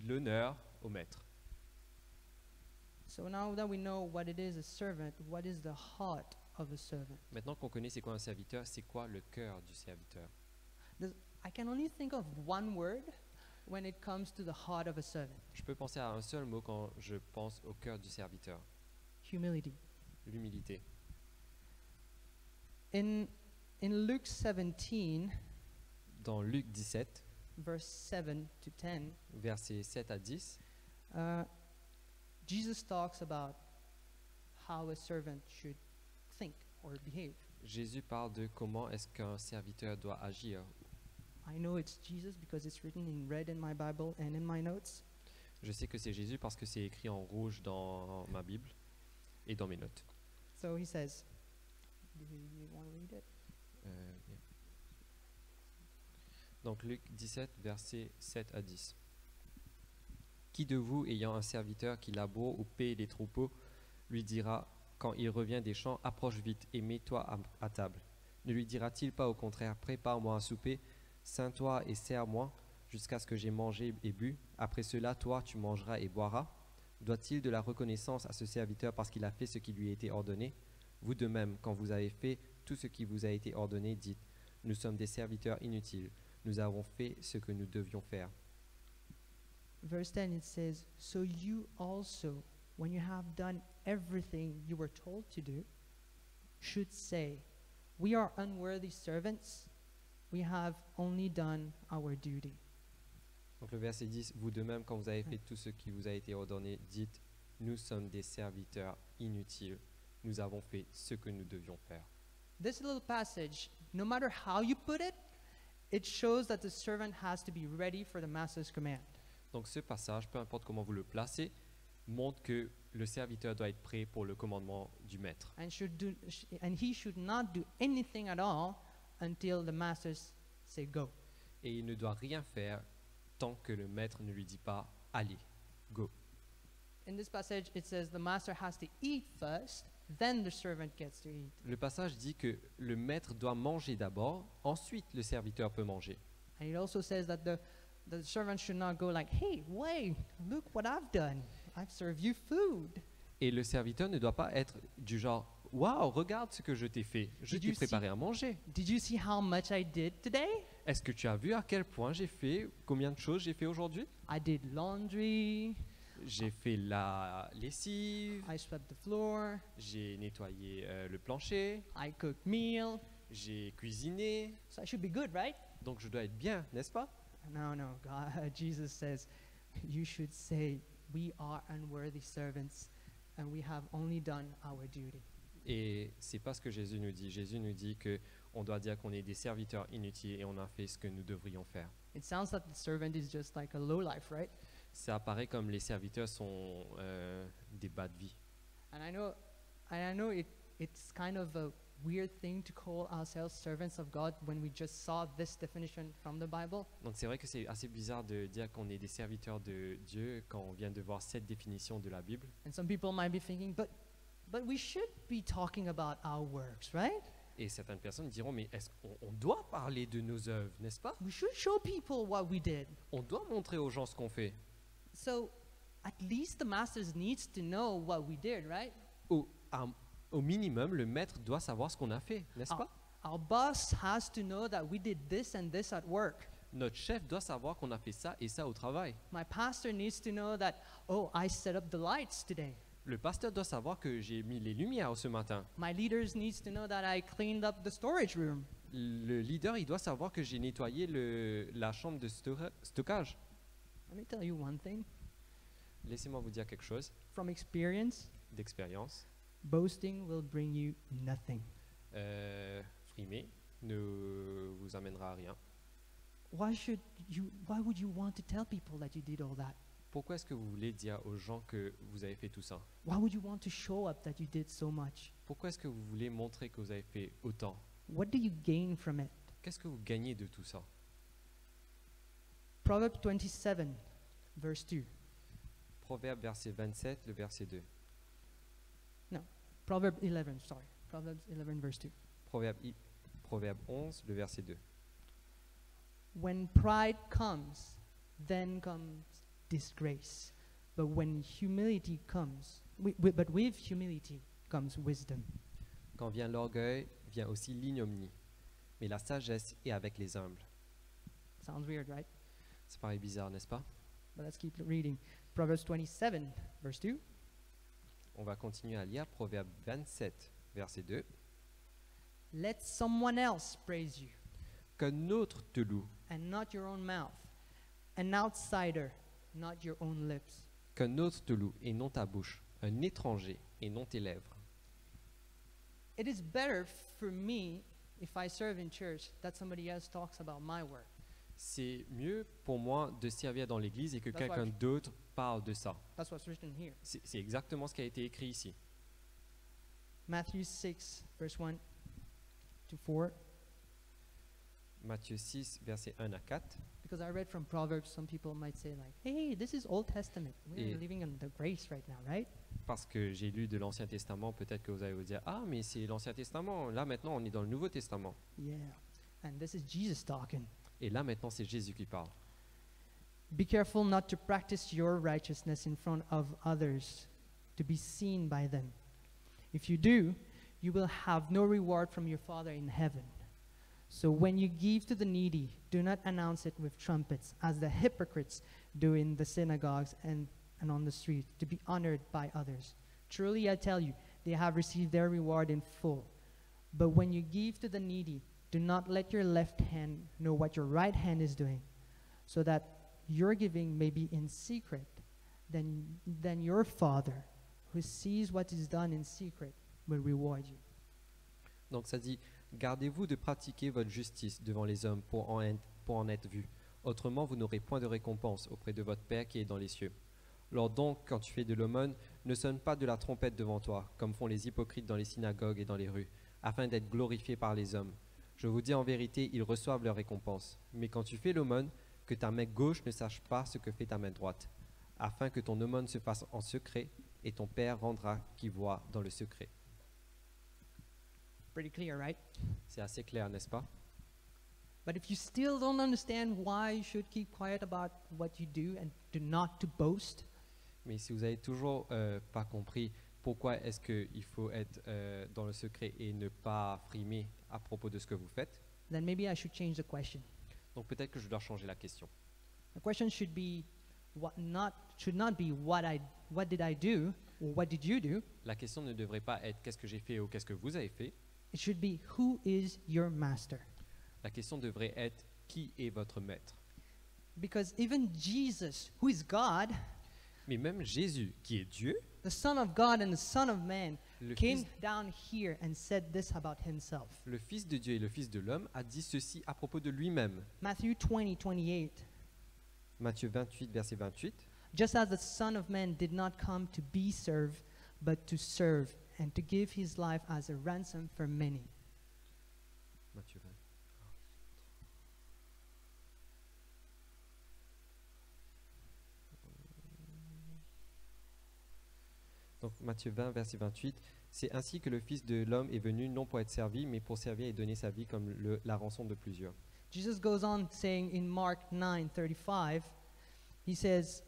l'honneur au maître. So now that we know what it is a servant, what is the heart of a servant? Maintenant qu'on connaît c'est quoi un serviteur, c'est quoi le cœur du serviteur? I can only think of one word when it comes to the heart of a servant. Je peux penser à un seul mot quand je pense au cœur du serviteur, Humility. l'humilité. In Luke 17, Dans Luc 17, verse 7 to 10, versets 7 à 10, Jesus talks about how a servant should think or behave. Jésus parle de comment est-ce qu'un serviteur doit agir. I know it's Jesus because it's written in red in my Bible and in my notes. Je sais que c'est Jésus parce que c'est écrit en rouge dans ma Bible et dans mes notes. So he says, do you want to read it? Yeah. Donc Luc 17, versets 7 à 10. Qui de vous, ayant un serviteur qui laboure ou paie les troupeaux, lui dira, quand il revient des champs, approche vite et mets-toi à table? Ne lui dira-t-il pas au contraire, prépare-moi un souper, ceins-toi et sers-moi, jusqu'à ce que j'ai mangé et bu? Après cela, toi, tu mangeras et boiras. Doit-il de la reconnaissance à ce serviteur parce qu'il a fait ce qui lui a été ordonné? Vous de même, quand vous avez fait tout ce qui vous a été ordonné, dites, nous sommes des serviteurs inutiles, nous avons fait ce que nous devions faire. Verse 10 it says, so you also, when you have done everything you were told to do, should say, we are unworthy servants, we have only done our duty. Donc le verset 10, vous de même, quand vous avez fait tout ce qui vous a été ordonné, dites, nous sommes des serviteurs inutiles, nous avons fait ce que nous devions faire. This little passage, no matter how you put it, it shows that the servant has to be ready for the master's command. Donc ce passage, peu importe comment vous le placez, montre que le serviteur doit être prêt pour le commandement du maître. And he should not do anything at all until the masters say go. Et il ne doit rien faire tant que le maître ne lui dit pas « Allez, go ». In this passage, it says the master has to eat first, then the servant gets to eat. Le passage dit que le maître doit manger d'abord, ensuite le serviteur peut manger. And it also says that the servant should not go like, hey, wait, look what I've done. I've served you food. Et le serviteur ne doit pas être du genre « Waouh, regarde ce que je t'ai fait, je Did t'ai you préparé à manger. Did you see how much I did today? Est-ce que tu as vu à quel point j'ai fait, combien de choses j'ai fait aujourd'hui? I did laundry, J'ai fait la lessive, I swept the floor, j'ai nettoyé le plancher, I cooked meal. j'ai cuisiné, So I should be good, right? donc je dois être bien, n'est-ce pas? No, God, Jesus says, you should say, we are unworthy servants and we have only done our duty. Et c'est pas ce que Jésus nous dit. Jésus nous dit que on doit dire qu'on est des serviteurs inutiles et on a fait ce que nous devrions faire. It sounds like the servant is just like a lowlife, right? Ça apparaît comme les serviteurs sont des bas de vie. And I know it's kind of a weird thing to call ourselves servants of God when we just saw this definition from the Bible. Donc c'est vrai que c'est assez bizarre de dire qu'on est des serviteurs de Dieu quand on vient de voir cette définition de la Bible. And some people might be thinking, but we should be talking about our works, right? Et certaines personnes diront, mais est-ce qu'on doit parler de nos œuvres, n'est-ce pas? We should show people what we did. On doit montrer aux gens ce qu'on fait. So at least the masters needs to know what we did, right? Au minimum, le maître doit savoir ce qu'on a fait, n'est-ce pas? Our boss has to know that we did this and this at work. Notre chef doit savoir qu'on a fait ça et ça au travail. My pastor needs to know that, oh, I set up the lights today. Le pasteur doit savoir que j'ai mis les lumières ce matin. My leaders needs to know that I cleaned up the storage room. Le leader, il doit savoir que j'ai nettoyé la chambre de stockage. Let me tell you one thing. Laissez-moi vous dire quelque chose From experience, d'expérience. boasting will bring you nothing. Frimer ne vous amènera à rien. Why would you want to tell people that you did all that? Pourquoi est-ce que vous voulez dire aux gens que vous avez fait tout ça? Why would you want to show up that you did so much? Pourquoi est-ce que vous voulez montrer que vous avez fait autant? What do you gain from it? Qu'est-ce que vous gagnez de tout ça? Proverbs 27, verse 2. Proverbe verset 27, le verset 2. Proverbs 11, sorry. Proverbs 11, verse 2. Proverbe 11, le verset 2. When pride comes, then comes disgrace. But when humility comes, but with humility comes wisdom. Quand vient l'orgueil, vient aussi l'ignominie. Mais la sagesse est avec les humbles. Sounds weird, right? Ça paraît bizarre, n'est-ce pas? But let's keep reading. Proverbs 27, verse 2. On va continuer à lire Proverbe 27, verset 2. Let someone else praise you, Qu'un autre te loue, and not your own mouth. An outsider, not your own lips. qu'un autre te loue et non ta bouche, un étranger et non tes lèvres. It is better for me, if I serve in church, that somebody else talks about my work. C'est mieux pour moi de servir dans l'église et que That's why quelqu'un d'autre parle de ça. That's what's written here. C'est exactement ce qui a été écrit ici. Matthew 6, verse 1 to 4. Matthieu 6, versets 1 à 4. Because I read from Proverbs, some people might say like, hey, this is Old Testament. We're Et- living in the grace right now, right? Parce que j'ai lu de l'Ancien Testament, peut-être que vous allez vous dire, ah, mais c'est l'Ancien Testament. Là, maintenant, on est dans le Nouveau Testament. Yeah. And this is Jesus talking. Et là, maintenant, c'est Jésus qui parle. Be careful not to practice your righteousness in front of others, to be seen by them. If you do, you will have no reward from your Father in heaven. So when you give to the needy, do not announce it with trumpets, as the hypocrites do in the synagogues and on the street, to be honored by others. Truly I tell you, they have received their reward in full. But when you give to the needy, do not let your left hand know what your right hand is doing, so that your giving may be in secret. Then your Father, who sees what is done in secret, will reward you. Donc ça dit, gardez-vous de pratiquer votre justice devant les hommes pour en être vu. Autrement, vous n'aurez point de récompense auprès de votre Père qui est dans les cieux. Lors donc, quand tu fais de l'aumône, ne sonne pas de la trompette devant toi, comme font les hypocrites dans les synagogues et dans les rues, afin d'être glorifiés par les hommes. Je vous dis en vérité, ils reçoivent leur récompense. Mais quand tu fais l'aumône, que ta main gauche ne sache pas ce que fait ta main droite, afin que ton aumône se fasse en secret, et ton Père rendra qui voit dans le secret. Pretty clear, right? C'est assez clair, n'est-ce pas? But if you still don't understand why you should keep quiet about what you do and do not to boast, Mais si vous n'avez toujours pas compris pourquoi est-ce qu'il faut être dans le secret et ne pas frimer à propos de ce que vous faites, then maybe I should change the question. donc peut-être que je dois changer la question. The question should not be what did I do or what did you do. La question ne devrait pas être qu'est-ce que j'ai fait ou qu'est-ce que vous avez fait. It should be who is your master. La question devrait être qui est votre maître. Because even Jesus, who is God, Mais même Jésus, qui est Dieu, the Son of God and the Son of Man, le came fils, down here and said this about himself. le Fils de Dieu et le Fils de l'homme, a dit ceci à propos de lui-même. Matthew 20:28. Matthieu 28, verset 28. Just as the Son of Man did not come to be served, but to serve and to give his life as a ransom for many. Matthieu 20. Donc Matthieu 20, verset 28. C'est ainsi que le Fils de l'homme est venu, non pour être servi, mais pour servir et donner sa vie comme la rançon de plusieurs. Jesus goes on saying in Mark 9:35, he says,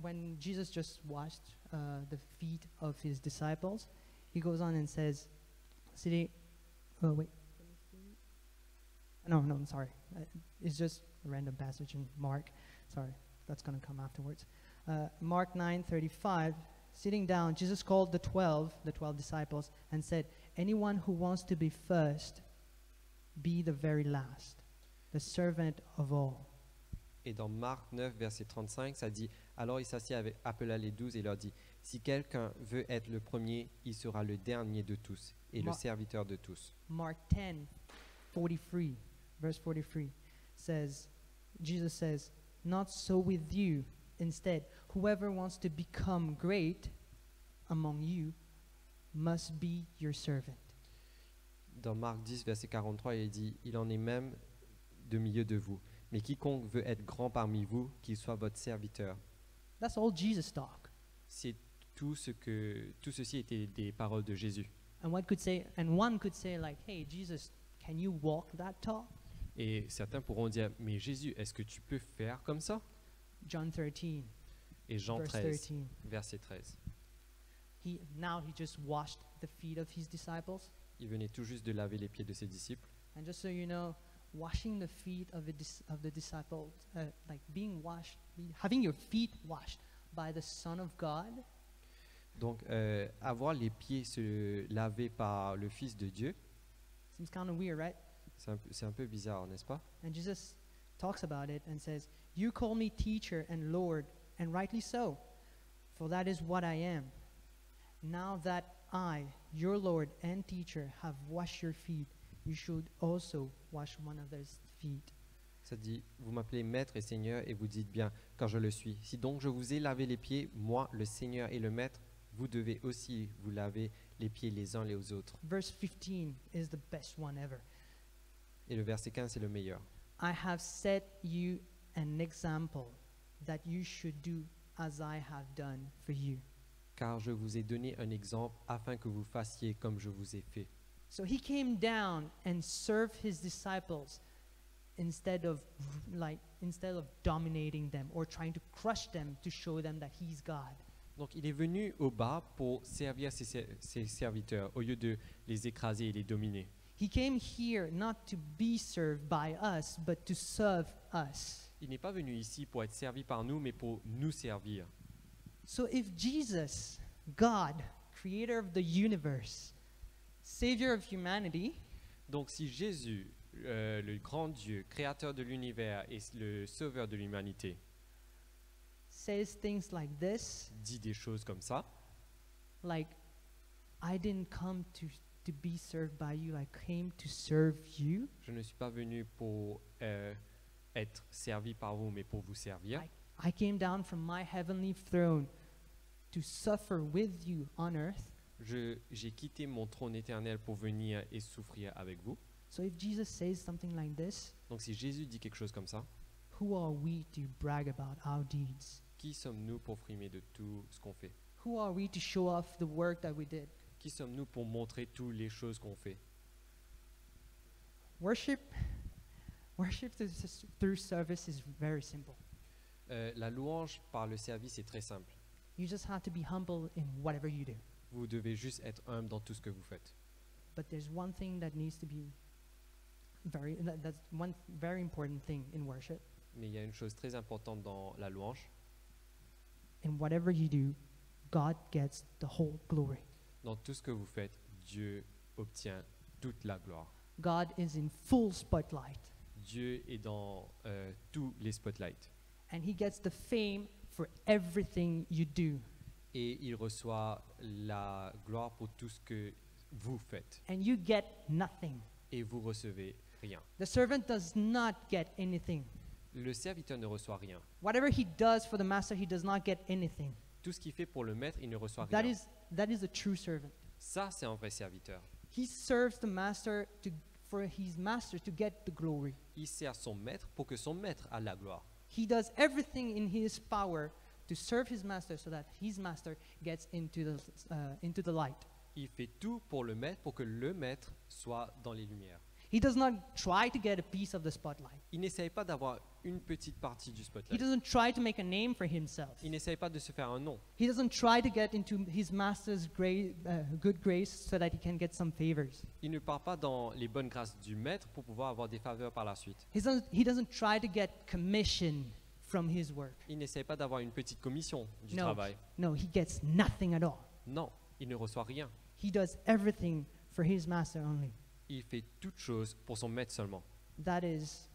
when Jesus just washed the feet of his disciples, he goes on and says, No, I'm sorry. It's just a random passage in Mark. Sorry, that's going to come afterwards. Mark 9:35, sitting down, Jesus called the 12 disciples, and said, anyone who wants to be first, be the very last, the servant of all. Et dans Marc 9, verset 35, ça dit « Alors il s'assit, appela les 12 et leur dit « Si quelqu'un veut être le premier, il sera le dernier de tous et le serviteur de tous. » Mark 10:43, verse 43 says, Jesus says, not so with you. Instead, whoever wants to become great among you must be your servant. Dans Marc 10, verset 43, il dit « Il en est même de milieu de vous. Mais quiconque veut être grand parmi vous, qu'il soit votre serviteur. » That's all Jesus talk. C'est tout ceci était des paroles de Jésus. And one could say like, hey, Jesus, can you walk that talk? Et certains pourront dire « Mais Jésus, est-ce que tu peux faire comme ça ?» John 13, Et Jean verse 13, 13. verset 13. Now he just washed the feet of his disciples. Il venait tout juste de laver les pieds de ses disciples. And just so you know, washing the feet of the disciples, like being washed, having your feet washed by the Son of God, Donc, avoir les pieds se laver par le Fils de Dieu, seems kind of weird, right? c'est un peu bizarre, n'est-ce pas? And Jesus talks about it and says, you call me teacher and Lord, and rightly so, for that is what I am. Now that I, your Lord and teacher, have washed your feet, you should also wash one another's feet. Ça dit, vous m'appelez maître et seigneur et vous dites bien, car je le suis. Si donc je vous ai lavé les pieds, moi, le Seigneur et le maître, vous devez aussi vous laver les pieds les uns les autres. Verse 15 is the best one ever. Et le verset 15, c'est le meilleur. I have set you an example that you should do as I have done for you. Car je vous ai donné un exemple afin que vous fassiez comme je vous ai fait. So he came down and served his disciples instead of dominating them or trying to crush them to show them that he's God. Donc il est venu au bas pour servir ses serviteurs au lieu de les écraser et les dominer. He came here not to be served by us, but to serve us. Il n'est pas venu ici pour être servi par nous, mais pour nous servir. So if Jesus, God, creator of the universe, savior of humanity, Donc si Jésus, le grand Dieu, créateur de l'univers et le sauveur de l'humanité, says things like this, dit des choses comme ça, like, I didn't come to be served by you, I came to serve you. je ne suis pas venu pour être servi par vous, mais pour vous servir. I came down from my heavenly throne to suffer with you on earth. J'ai quitté mon trône éternel pour venir et souffrir avec vous. So if Jesus says something like this, Donc si Jésus dit quelque chose comme ça, who are we to brag about our deeds? qui sommes-nous pour frimer de tout ce qu'on fait? Who are we to show off the work that we did? Qui sommes-nous pour montrer toutes les choses qu'on fait? Worship through service is very simple. La louange par le service est très simple. You just have to be humble in whatever you do. Vous devez juste être humble dans tout ce que vous faites. But there's one thing that needs to be that's one very important thing in worship. Mais il y a une chose très importante dans la louange. In whatever you do, God gets the whole glory. Dans tout ce que vous faites, Dieu obtient toute la gloire. God is in full spotlight. Dieu est dans tous les spotlights. And he gets the fame for everything you do. Et il reçoit la gloire pour tout ce que vous faites. And you get nothing. Et vous recevez rien. The servant does not get anything. Le serviteur ne reçoit rien. Whatever he does for the master, he does not get anything. Tout ce qu'il fait pour le maître, il ne reçoit That rien. is a true servant. Ça, c'est un vrai serviteur. He serves the master for his master to get the glory. Il sert son maître pour que son maître a la gloire. He does everything in his power to serve his master so that his master gets into the light. Il fait tout pour le maître, pour que le maître soit dans les lumières. He does not try to get a piece of the spotlight. Il n'essaye pas d'avoir une petite partie du He spotlight. doesn't try to make a name for himself. Il n'essaye pas de se faire un nom. He doesn't try to get into his master's good grace so that he can get some favors. Il ne part pas dans les bonnes grâces du maître pour pouvoir avoir des faveurs par la suite. He doesn't try to get commission from his work. Il n'essaye pas d'avoir une petite commission du No, travail. no, he gets nothing at all. Non, il ne reçoit rien. He does everything for his master only. Il fait toutes choses pour son maître seulement. That is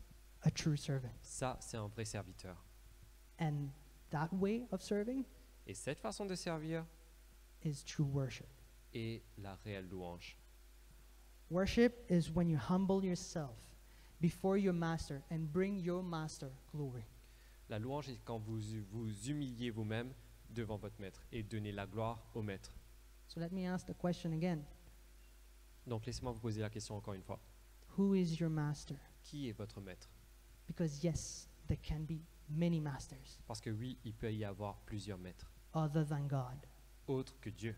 a true servant. Ça, c'est un vrai serviteur. And that way of serving Et cette façon de servir is true worship. est la réelle louange. Worship is when you humble yourself before your master and bring your master glory. La louange est quand vous vous humiliez vous-même devant votre maître et donnez la gloire au maître. So let me ask the question again. Donc laissez-moi vous poser la question encore une fois. Who is your master? Qui est votre maître? Because yes, there can be many masters Parce que oui, il peut y avoir plusieurs maîtres, other than God. autres que Dieu.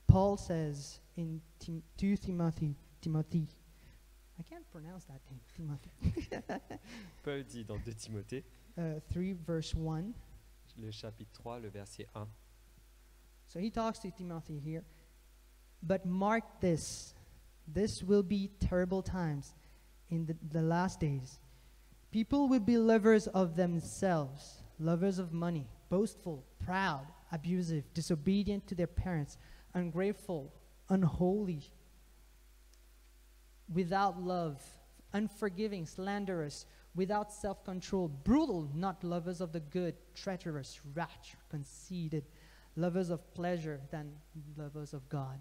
Paul says in 2 Timothy, I can't pronounce that name, Timothy, Paul dit dans 2 Timothée, 3 verse 1. le chapitre 3, le verset 1. So he talks to Timothy here. But mark this will be terrible times in the last days. People will be lovers of themselves, lovers of money, boastful, proud, abusive, disobedient to their parents, ungrateful, unholy, without love, unforgiving, slanderous, without self-control, brutal, not lovers of the good, treacherous, rash, conceited, lovers of pleasure than lovers of God.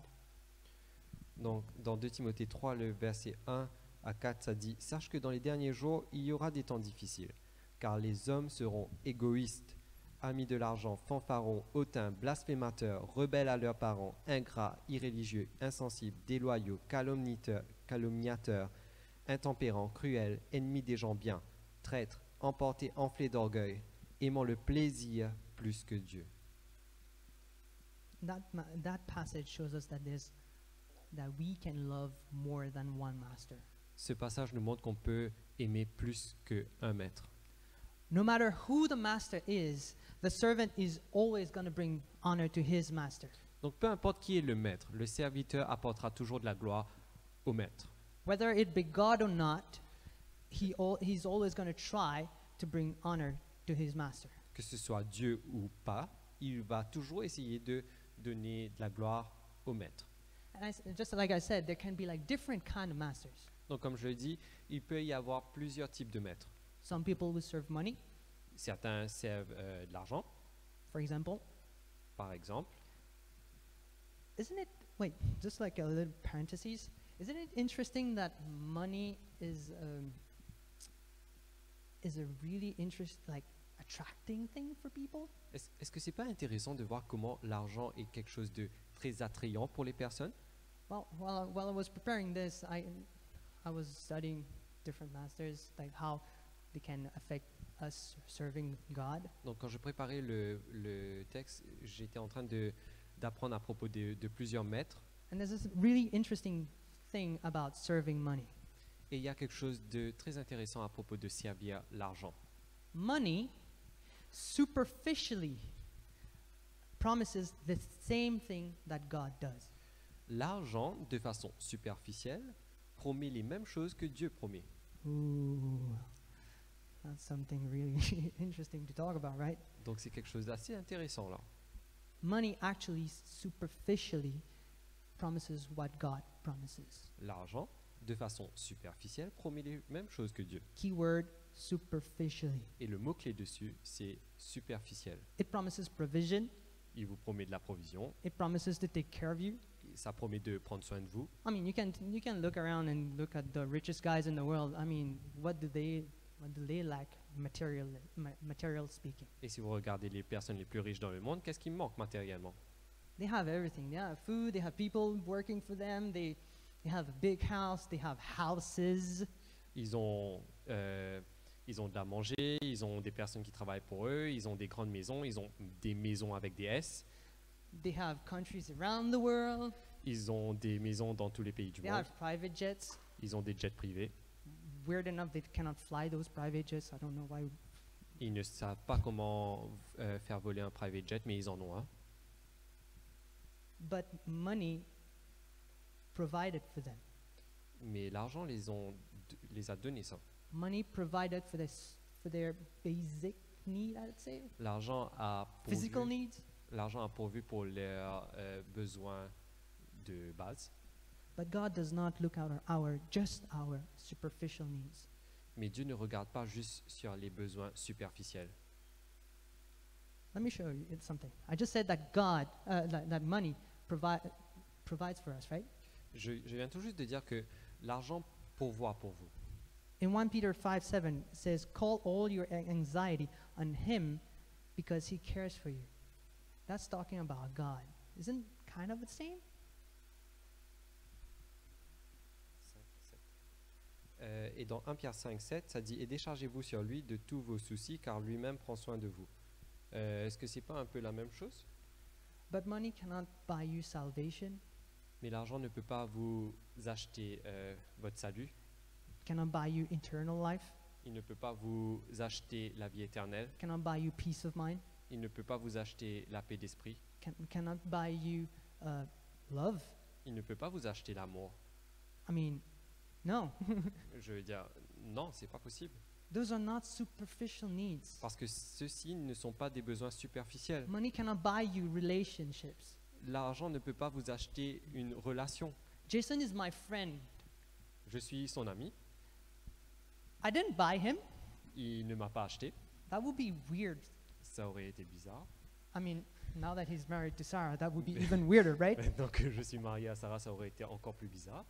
Donc, dans 2 Timothée 3, le verset 1 à 4, ça dit « Sache que dans les derniers jours, il y aura des temps difficiles, car les hommes seront égoïstes, amis de l'argent, fanfarons, hautains, blasphémateurs, rebelles à leurs parents, ingrats, irréligieux, insensibles, déloyaux, calomniateurs, intempérants, cruels, ennemis des gens bien, traîtres, emportés, enflés d'orgueil, aimant le plaisir plus que Dieu. » That passage shows us that we can love more than one master. Ce passage nous montre qu'on peut aimer plus qu'un maître. No matter who the master is, the servant is always going to bring honor to his master. Donc peu importe qui est le maître, le serviteur apportera toujours de la gloire au maître. Whether it be God or not, he's always going to try to bring honor to his master. Que ce soit Dieu ou pas, il va toujours essayer de donner de la gloire au maître. And just like I said, there can be like different kind of masters. Donc comme je l'ai dit, il peut y avoir plusieurs types de maîtres. Some people will serve money, Certains servent de l'argent, for example. par exemple. Wait, just like a little parenthesis, isn't it interesting that money is a really attracting thing for people? Est-ce que c'est pas intéressant de voir comment l'argent est quelque chose de très attrayant pour les personnes? Well, while I was preparing this, I was studying different masters, like how they can affect us serving God. Donc quand je préparais le texte, j'étais en train d'apprendre à propos de plusieurs maîtres. And there's this really interesting thing about serving money. Et il y a quelque chose de très intéressant à propos de servir l'argent. Money superficially promises the same thing that God does. L'argent, de façon superficielle, promet les mêmes choses que Dieu promet. Ooh, that's something really interesting to talk about, right? Donc c'est quelque chose d'assez intéressant là. Money actually superficially promises what God promises. L'argent, de façon superficielle, promet les mêmes choses que Dieu. Keyword superficially. Et le mot-clé dessus, c'est superficiel. It promises provision. Il vous promet de la provision, It promises to take care of you. ça promet de prendre soin de vous. I mean, you can look around and look at the richest guys in the world. I mean, what do they lack material speaking? Et si vous regardez les personnes les plus riches dans le monde, qu'est-ce qui manque matériellement? They have everything. They have food, they have people working for them, they have a big house, they have houses. Ils ont Ils ont de la manger, ils ont des personnes qui travaillent pour eux, ils ont des grandes maisons, ils ont des maisons avec des S, They have countries around the world. ils ont des maisons dans tous les pays du They monde, have private jets. ils ont des jets privés. Weird enough, they cannot fly those private jets. I don't know why. Ils ne savent pas comment faire voler un private jet, mais ils en ont un. But money provided for them. Mais l'argent les a donnés ça. Money provided for their basic need, I'd say. L'argent a Physical pourvu, needs. l'argent a pourvu pour leurs besoins de base. But God does not look at just our superficial needs. Mais Dieu ne regarde pas juste sur les besoins superficiels. Let me show you something. I just said that God, that money provides for us, right? Je viens tout juste de dire que l'argent pourvoit pour vous. In 1 Peter 5:7 it says, "Call all your anxiety on Him, because He cares for you." That's talking about God. Isn't kind of the same? Et dans 1 Pierre 5, 7, ça dit « Et déchargez-vous sur lui de tous vos soucis, car lui-même prend soin de vous. » Est-ce que c'est pas un peu la même chose? But money cannot buy you salvation, Mais l'argent ne peut pas vous acheter votre salut. cannot buy you eternal life, Il ne peut pas vous acheter la vie éternelle. cannot buy you peace of mind, Il ne peut pas vous acheter la paix d'esprit. cannot buy you love. Il ne peut pas vous acheter l'amour. I mean, no. Je veux dire, non, c'est pas possible. Those are not superficial needs. Parce que ceux-ci ne sont pas des besoins superficiels. Money cannot buy you relationships. L'argent ne peut pas vous acheter une relation. Jason is my friend. Je suis son ami. I didn't buy him. Il ne m'a pas acheté. That would be weird. Ça aurait été bizarre. I mean, now that he's married to Sarah, that would be even weirder, right? Maintenant que je suis marié à Sarah, ça aurait été encore plus bizarre.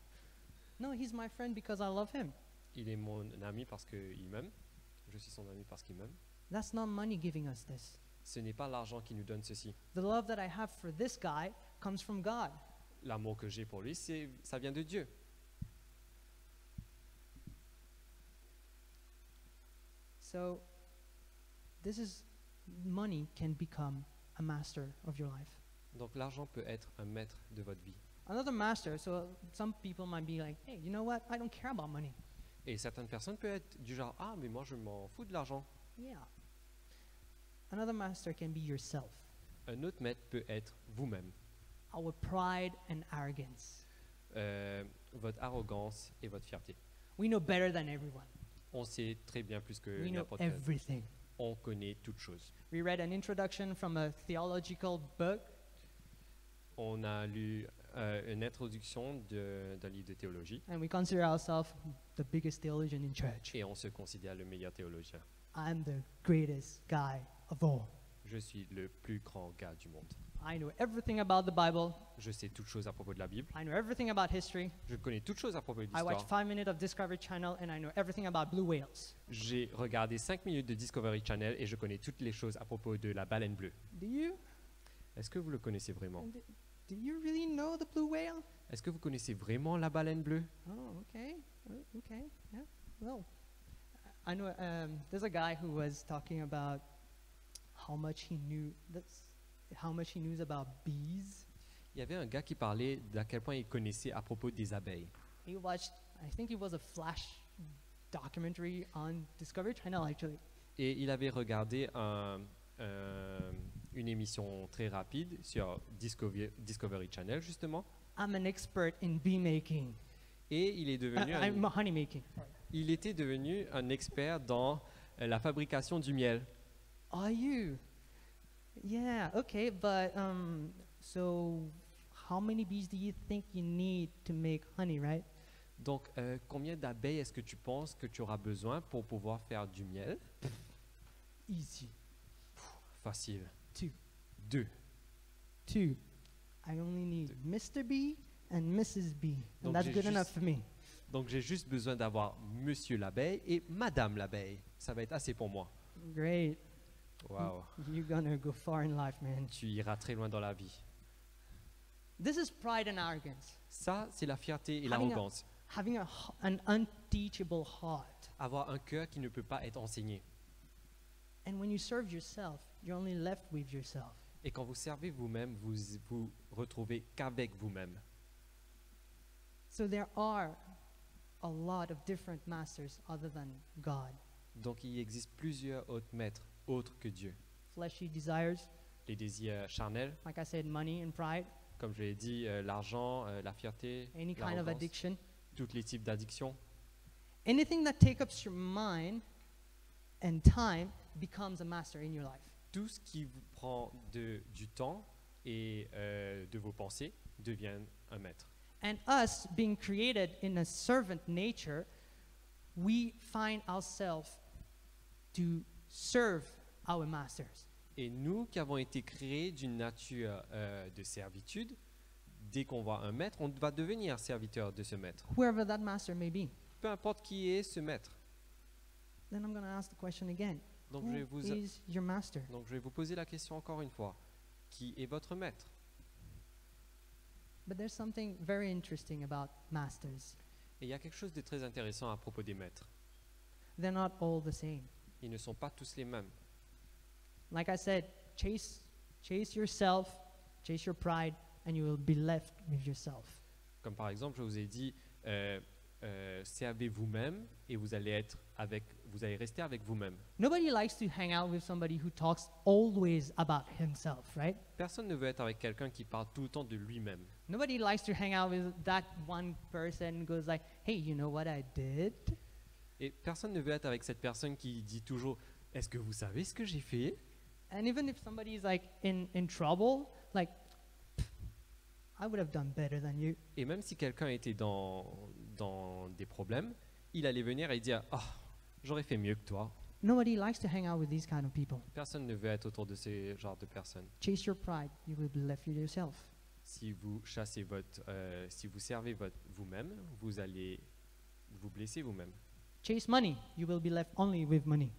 No, he's my friend because I love him. Il est mon ami parce qu'il m'aime. Je suis son ami parce qu'il m'aime. That's not money giving us this. Ce n'est pas l'argent qui nous donne ceci. The love that I have for this guy comes from God. L'amour que j'ai pour lui, ça vient de Dieu. So, money can become a master of your life. Donc l'argent peut être un maître de votre vie. Another master, so some people might be like, hey, you know what? I don't care about money. Et certaines personnes peuvent être du genre, ah, mais moi je m'en fous de l'argent. Yeah. Another master can be yourself. Un autre maître peut être vous-même. Our pride and arrogance. Votre arrogance et votre fierté. We know better than everyone. On sait très bien plus que We know n'importe quel. everything. On connaît toutes choses. We read an introduction from a theological book, On a lu une introduction d'un livre de théologie and we consider ourselves the biggest theologian in church. et on se considère le meilleur théologien. I'm the greatest guy of all. Je suis le plus grand gars du monde. I know everything about the Bible. Je sais toutes choses à propos de la Bible. I know everything about history. Je connais toutes choses à propos de I watch l'histoire. 5 minutes of Discovery Channel and I know everything about blue whales. J'ai regardé 5 minutes de Discovery Channel et je connais toutes les choses à propos de la baleine bleue. Do you? Est-ce que vous le connaissez vraiment? Do you really know the blue whale? Est-ce que vous connaissez vraiment la baleine bleue? Oh, okay. Okay. Yeah. Well, I know there's a guy who was talking about how much he knew about bees. Il y avait un gars qui parlait d'à quel point il connaissait à propos des abeilles. He watched, I think it was a flash documentary on Discovery Channel actually. Et il avait regardé une émission très rapide sur Discovery Channel, justement. I'm an expert in bee making. Et il est devenu I'm honey making. il était devenu un expert dans la fabrication du miel. Are you? Yeah, okay, but so how many bees do you think you need to make honey, right? Donc, combien d'abeilles est-ce que tu penses que tu auras besoin pour pouvoir faire du miel? Easy. Facile. 2. 2. I only need Mr. Bee and Mrs. Bee, and Donc that's j'ai good juste- enough for me. Donc, j'ai juste besoin d'avoir Monsieur l'abeille et Madame l'abeille. Ça va être assez pour moi. Great. Waouh. You're gonna go far in life, man. Tu iras très loin dans la vie. This is pride and arrogance. Ça, c'est la fierté et Having l'arrogance. having an unteachable heart. Avoir un cœur qui ne peut pas être enseigné. And when you serve yourself, you're only left with yourself. Et quand vous servez vous-même, vous vous retrouvez qu'avec vous-même. So there are a lot of different masters other than God. Donc il existe plusieurs autres maîtres, autres que Dieu. Fleshy desires, Les désirs charnels, like I said, money and pride, comme je l'ai dit, l'argent, la fierté, any kind of l'arrogance, addiction. tous les types d'addictions. Anything that takes up your mind and time becomes a master in your life. Tout ce qui vous prend du temps et de vos pensées devient un maître. And us being created in a servant nature, we find ourselves to serve our masters. Et nous qui avons été créés d'une nature de servitude, dès qu'on voit un maître, on va devenir serviteur de ce maître. Whoever that master may be. Peu importe qui est ce maître. Then I'm going to ask the question again. Donc Who is your master? donc je vais vous poser la question encore une fois. Qui est votre maître? But there's something very interesting about masters. Et il y a quelque chose de très intéressant à propos des maîtres. They're not all the same. Ils ne sont pas tous les mêmes. Like I said, chase yourself, chase your pride, and you will be left with yourself. Comme par exemple, je vous ai dit, servez vous-même et vous allez rester avec vous-même. Nobody likes to hang out with somebody who talks always about himself, right? Personne ne veut être avec quelqu'un qui parle tout le temps de lui-même. Nobody likes to hang out with that one person who goes like, hey, you know what I did? Et personne ne veut être avec cette personne qui dit toujours, est-ce que vous savez ce que j'ai fait? And even if somebody is like in trouble, like, I would have done better than you. Et même si quelqu'un était dans des problèmes, il allait venir et dire, ah, j'aurais fait mieux que toi. Nobody likes to hang out with these kind of people. Personne ne veut être autour de ce genre de personnes. Chase your pride, you will be left with yourself. Si vous si vous servez vous-même, vous allez vous blesser vous-même. Chase money, you will be left only with money.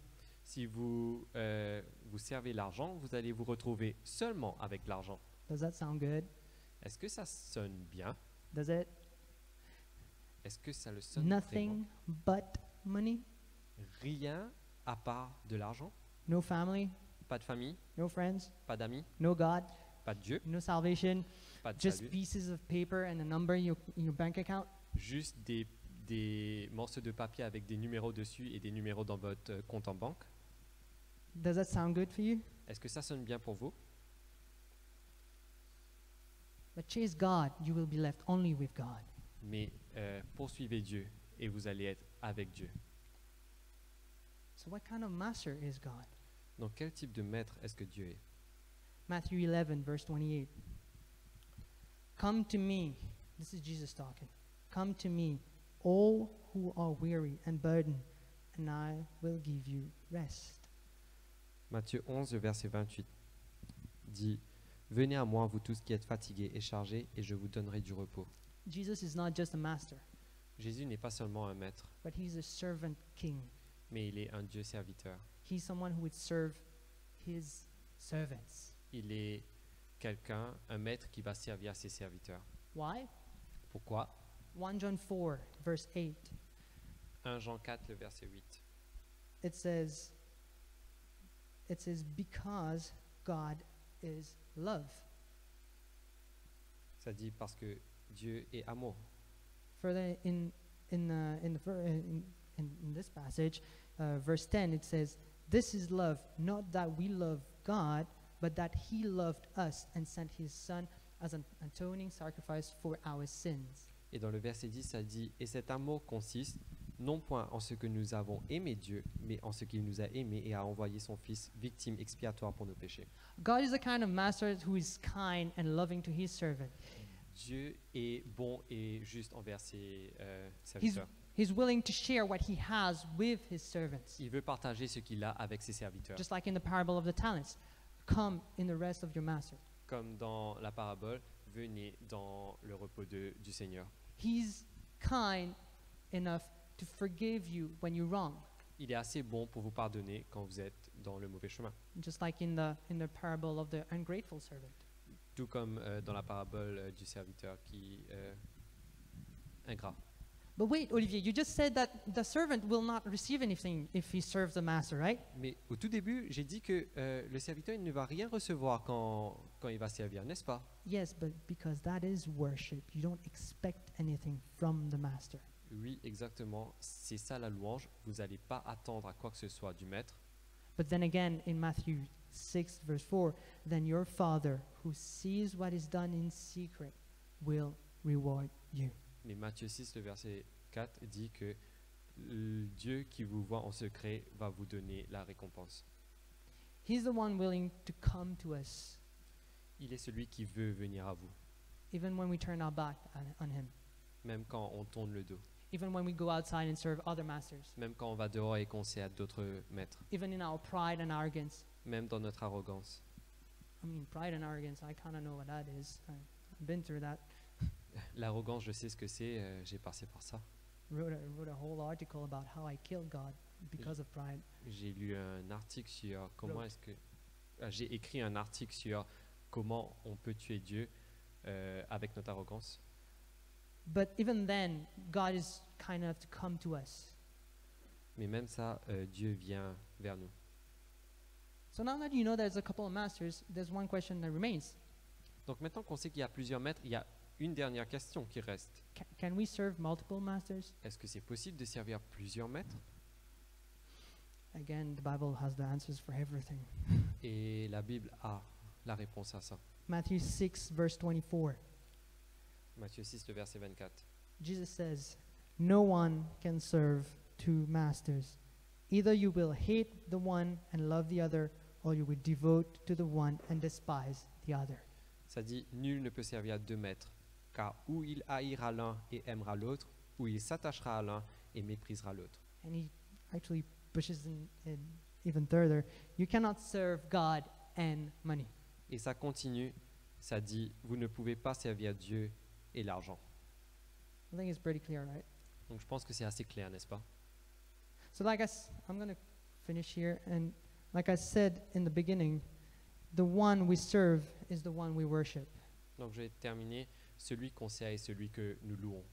Si vous servez l'argent, vous allez vous retrouver seulement avec l'argent. Does that sound good? Est-ce que ça sonne bien? Does it? Est-ce que ça le sonne vraiment? Nothing but money? Rien à part de l'argent? No family, Pas de famille, no friends, pas d'amis, no God, pas de Dieu, no salvation, pas de just salut, pieces of paper and a number in your bank account? juste des morceaux de papier avec des numéros dessus et des numéros dans votre compte en banque. Does that sound good for you? Est-ce que ça sonne bien pour vous? But chase God, you will be left only with God. Mais poursuivez Dieu et vous allez être avec Dieu. So what kind of master is God? Donc quel type de maître est-ce que Dieu est? Matthew 11, verse 28. Come to me. This is Jesus talking. Come to me, all who are weary and burdened, and I will give you rest. Matthieu 11, verset 28 dit « Venez à moi, vous tous qui êtes fatigués et chargés, et je vous donnerai du repos. Jesus is not just a master, » Jésus n'est pas seulement un maître, but he's a servant king. mais il est un Dieu serviteur. He's someone who would serve his servants. Il est quelqu'un, un maître qui va servir ses serviteurs. Why? Pourquoi? 1 John 4, verse 8. 1 Jean 4, le verset 8. It says, because God is love. Ça dit parce que Dieu est amour. Further in this passage, verse 10, it says, this is love, not that we love God, but that he loved us and sent his son as an atoning sacrifice for our sins. Et dans le verset 10, ça dit « Et cet amour consiste non point en ce que nous avons aimé Dieu, mais en ce qu'il nous a aimés et a envoyé son Fils victime expiatoire pour nos péchés. » God is the kind of master who is kind and loving to his servant. Dieu est bon et juste envers ses serviteurs. He's willing to share what he has with his servants. Il veut partager ce qu'il a avec ses serviteurs. Just like in the parable of the talents. Come in the rest of your master. Comme dans la parabole, venez dans le repos du Seigneur. He's kind enough to forgive you when you're wrong. Il est assez bon pour vous pardonner quand vous êtes dans le mauvais chemin. Just like in the parable of the ungrateful servant. Tout comme dans la parabole du serviteur qui ingrat. But wait, Olivier, you just said that the servant will not receive anything if he serves the master, right? Mais au tout début, j'ai dit que le serviteur il ne va rien recevoir quand il va servir, n'est-ce pas? Yes, but because that is worship, you don't expect anything from the master. Oui, exactement. C'est ça la louange. Vous n'allez pas attendre à quoi que ce soit du maître. But then again, in Matthew 6, verse 4, then your Father who sees what is done in secret will reward you. Mais Matthieu 6, le verset 4 dit que le Dieu qui vous voit en secret va vous donner la récompense. He's the one willing to come to us, Il est celui qui veut venir à vous, even when we turn our back on him, même quand on tourne le dos, even when we go outside and serve other masters, même quand on va dehors et qu'on sert d'autres maîtres, even in our pride and arrogance. même dans notre arrogance. I mean, pride and arrogance, I kind of know what that is. I've been through that. L'arrogance, je sais ce que c'est, j'ai passé par ça. Wrote a whole article about how I killed God because of pride. J'ai lu un article sur comment Wrote. est-ce que... j'ai écrit un article sur comment on peut tuer Dieu avec notre arrogance. But even then, God is kind enough to come to us. Mais même ça, Dieu vient vers nous. So now that you know there's a couple of masters, there's one question that remains. Donc maintenant qu'on sait qu'il y a plusieurs maîtres, il y a une dernière question qui reste. Can we serve multiple masters? Est-ce que c'est possible de servir plusieurs maîtres? Again, the Bible has the answers for everything. Et la Bible a la réponse à ça. Matthew 6, verse 24. Matthieu 6, le verset 24. Jesus says, no one can serve two masters. Either you will hate the one and love the other, or you will devote to the one and despise the other. Ça dit, nul ne peut servir deux maîtres, car ou il haïra l'un et aimera l'autre, ou il s'attachera à l'un et méprisera l'autre. And he actually pushes in even further. You cannot serve God and money. Et ça continue, ça dit, vous ne pouvez pas servir Dieu et l'argent. I think it's pretty clear, right? Donc je pense que c'est assez clair, n'est-ce pas? So I'm going to finish here. And like I said in the beginning, the one we serve is the one we worship. Donc je vais terminer, celui qu'on sert est celui que nous louons.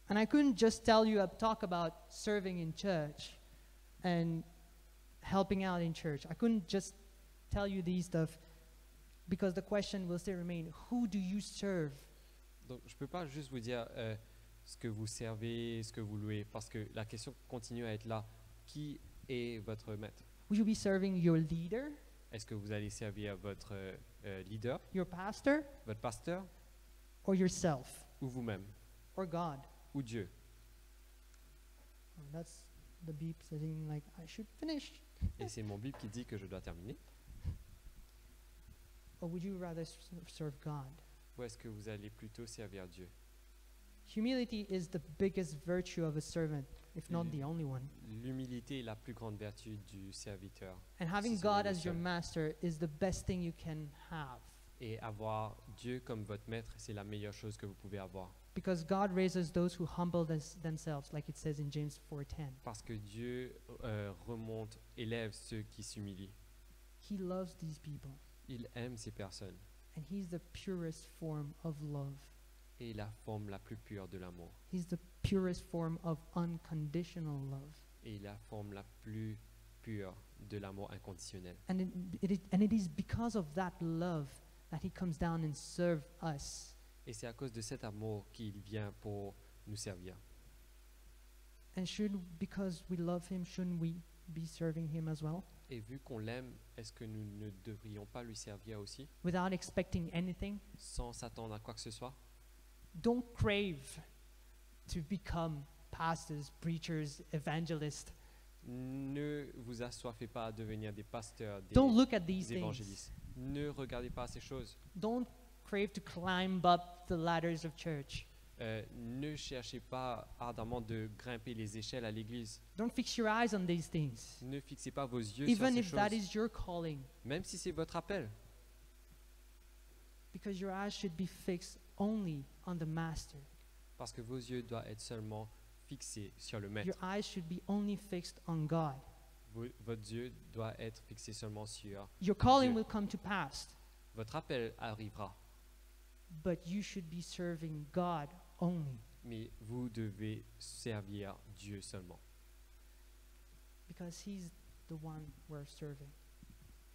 And I couldn't just talk about serving in church and helping out in church. I couldn't just tell you these stuff because the question will still remain, who do you serve? Donc je ne peux pas juste vous dire ce que vous servez, ce que vous louez, parce que la question continue à être là. Qui est votre maître? Will you be serving your leader, Est-ce que vous allez servir votre leader, your pastor, votre pasteur, or yourself, ou vous-même, or God? ou Dieu? Oh, that's the beep saying like I should finish. Et c'est mon Bible qui dit que je dois terminer. Or would you rather serve God? Ou est-ce que vous allez plutôt servir Dieu? Humility is the biggest virtue of a servant, if not the only one. L'humilité est la plus grande vertu du serviteur. And having Ce n'est God le as your seul. master is the best thing you can have. Et avoir Dieu comme votre maître, c'est la meilleure chose que vous pouvez avoir. Because God raises those who humble themselves, like it says in James 4:10. Parce que Dieu remonte, élève ceux qui s'humilient. He loves these people, Il aime ces personnes. and He's the purest form of love. Et la forme la plus pure de l'amour. He's the purest form of unconditional love. Et la forme la plus pure de l'amour inconditionnel. And it is because of that love that He comes down and serves us. Et c'est à cause de cet amour qu'il vient pour nous servir. And because we love Him, shouldn't we be serving Him as well? Et vu qu'on l'aime, est-ce que nous ne devrions pas lui servir aussi, Without expecting anything? sans s'attendre à quoi que ce soit? Don't crave to become pastors, preachers, evangelists. Ne vous assoiffez pas à devenir des pasteurs, des Don't look at these things. évangélistes. Ne regardez pas ces choses. Don't crave to climb up the ladders of church. Ne cherchez pas ardemment de grimper les échelles à l'église. Don't fix your eyes on these things. Ne fixez pas vos yeux Even sur if ces that choses, is your calling, même si c'est votre appel. because your eyes should be fixed only on the Master. Parce que vos yeux doivent être seulement fixés sur le maître. Your eyes should be only fixed on God. Votre yeux doit être fixé seulement sur. Your calling Dieu. will come to pass, Votre appel arrivera, but you should be serving God only. mais vous devez servir Dieu seulement, because He's the one we're serving.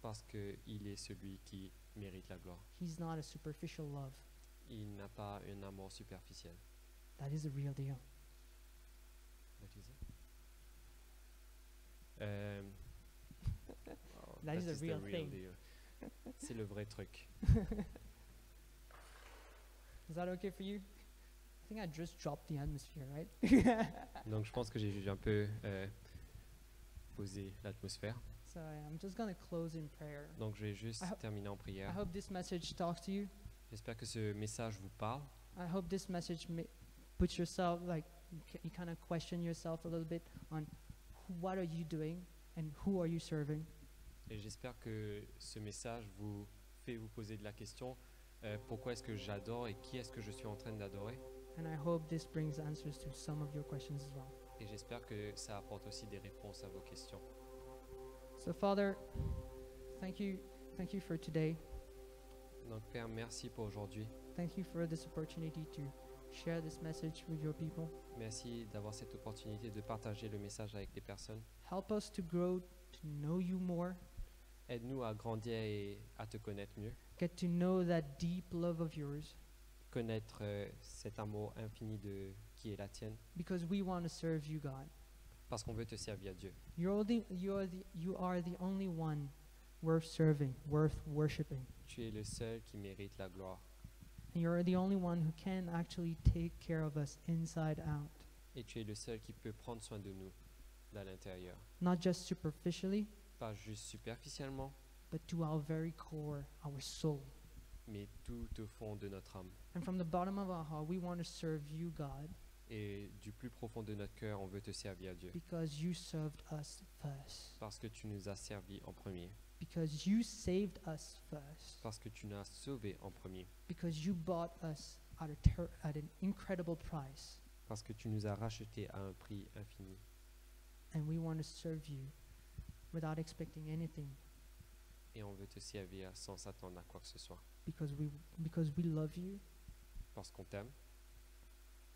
parce qu'il est celui qui mérite la gloire. He's not a superficial love. Il n'a pas un amour superficiel. That is the real deal. What is it? Oh, That is the real thing. deal. C'est le vrai truc. Is that okay for you? I think I just dropped the atmosphere, right? Donc je pense que j'ai un peu posé l'atmosphère. So I'm just going to close in prayer. Donc je vais juste I ho- terminer en I prière. hope this message talks to you. J'espère que ce message vous parle. I hope this message puts yourself, like, you kind of question yourself a little bit on what are you doing and who are you serving. Et j'espère que ce message vous fait vous poser de la question, pourquoi est-ce que j'adore et qui est-ce que je suis en train d'adorer? And I hope this brings answers to some of your questions as well. Et j'espère que ça apporte aussi des réponses à vos questions. So Father, thank you for today. Donc Père, merci pour aujourd'hui. Thank you for this opportunity to share this message with your people. Merci d'avoir cette opportunité de partager le message avec les personnes. Help us to grow to know you more, Aide-nous à grandir et à te connaître mieux. get to know that deep love of yours, Connaître cet amour infini qui est la tienne. because we want to serve you, God. Parce qu'on veut te servir, Dieu. You are the only one worth serving, worth worshiping. Tu es le seul qui mérite la gloire. And you're the only one who can actually take care of us inside out, Et tu es le seul qui peut prendre soin de nous d'à l'intérieur. not just superficially, Pas juste superficiellement, but to our very core, our soul. mais tout au fond de notre âme. And from the bottom of our heart, we want to serve you, God, Et du plus profond de notre cœur, on veut te servir, Dieu. because you served us first, Parce que tu nous as servis en premier. because you saved us first, Parce que tu nous as sauvés en premier. because you bought us at an incredible price, Parce que tu nous as rachetés à un prix infini. and we want to serve you without expecting anything, Et on veut te servir sans s'attendre à quoi que ce soit. because we love you Parce qu'on t'aime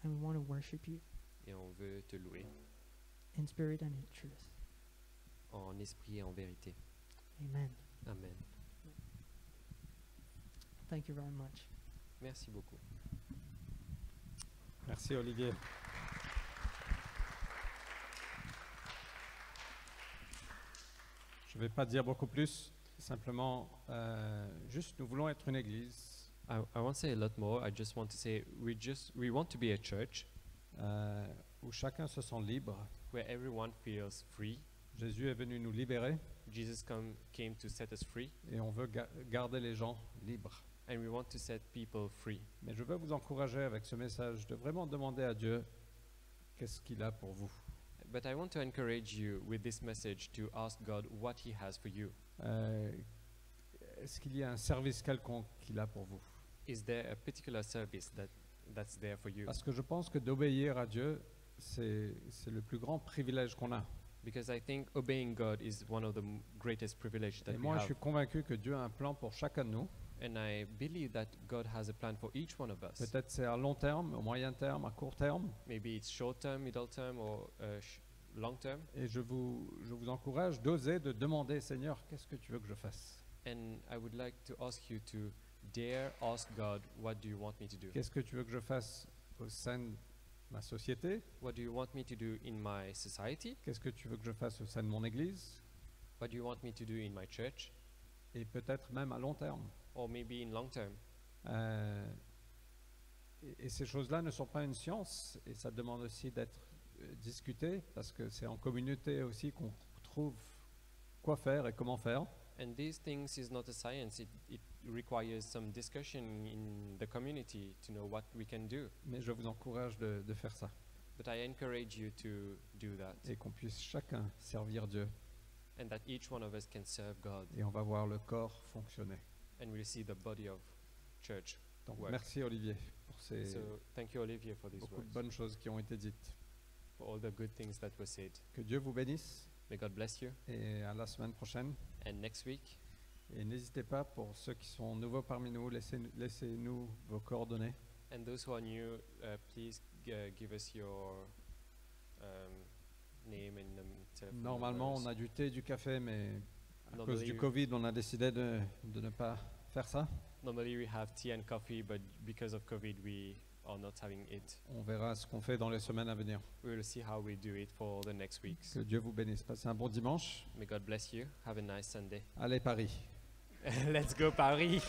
and we want to worship you et on veut te louer in spirit and in truth. en esprit et en vérité. Amen. Amen. Thank you very much. Merci beaucoup. Merci Olivier. Je ne vais pas dire beaucoup plus, simplement, juste nous voulons être une église I won't say a lot more. I just want to say we want to be a church où chacun se sent libre. where everyone feels free. Jésus est venu nous libérer Jesus came to set us free, et on veut garder les gens libres. and we want to set people free. Mais je veux vous encourager avec ce message de vraiment demander à Dieu qu'est-ce qu'il a pour vous. But I want to encourage you with this message to ask God what He has for you. Est-ce qu'il y a un service quelconque qu'il a pour vous? Is there a particular service that's there for you? Parce que je pense que d'obéir à Dieu, c'est le plus grand privilège qu'on a. Because I think obeying God is one of the greatest privileges that Et we moi, je have. suis convaincu que Dieu a un plan pour chacun de nous. And I believe that God has a plan for each one of us. Peut-être c'est à long terme, au moyen terme, à court terme. Maybe it's short term, middle term, or long term. Et je vous encourage d'oser, de demander, Seigneur, qu'est-ce que tu veux que je fasse? And I would like to ask you to dare ask God, what do you want me to do? Qu'est-ce que tu veux que je fasse au sein de ma société? What do you want me to do in my society? Qu'est-ce que tu veux que je fasse au sein de mon église? What do you want me to do in my church? Et peut-être même à long terme. Or maybe in long term. Et ces choses-là ne sont pas une science, et ça demande aussi d'être discuté, parce que c'est en communauté aussi qu'on trouve quoi faire et comment faire. And these things is not a science. It requires some discussion in the community to know what we can do. Mais je vous encourage de faire ça, But I encourage you to do that, et qu'on puisse chacun servir Dieu, and that each one of us can serve God, et on va voir le corps fonctionner. and we'll see the body of church. Donc Ouais. merci Olivier pour ces So thank you, Olivier, for these beaucoup de words, bonnes choses qui ont été dites. for all the good things that were said. Que Dieu vous bénisse, May God bless you. et à la semaine prochaine. And next week, Et n'hésitez pas, pour ceux qui sont nouveaux parmi nous, laissez-nous vos coordonnées. and those who are new, please give us your name and telephone Normalement, numbers. on a du thé, du café, mais à Non, cause mais du oui. Covid, on a décidé de ne pas faire ça. Normally we have tea and coffee, but because of COVID, we are not having it. On verra ce qu'on fait dans les semaines à venir. We will see how we do it for the next weeks. Que Dieu vous bénisse. Passez un bon dimanche. May God bless you. Have a nice Sunday. Allez, Paris. Let's go Paris.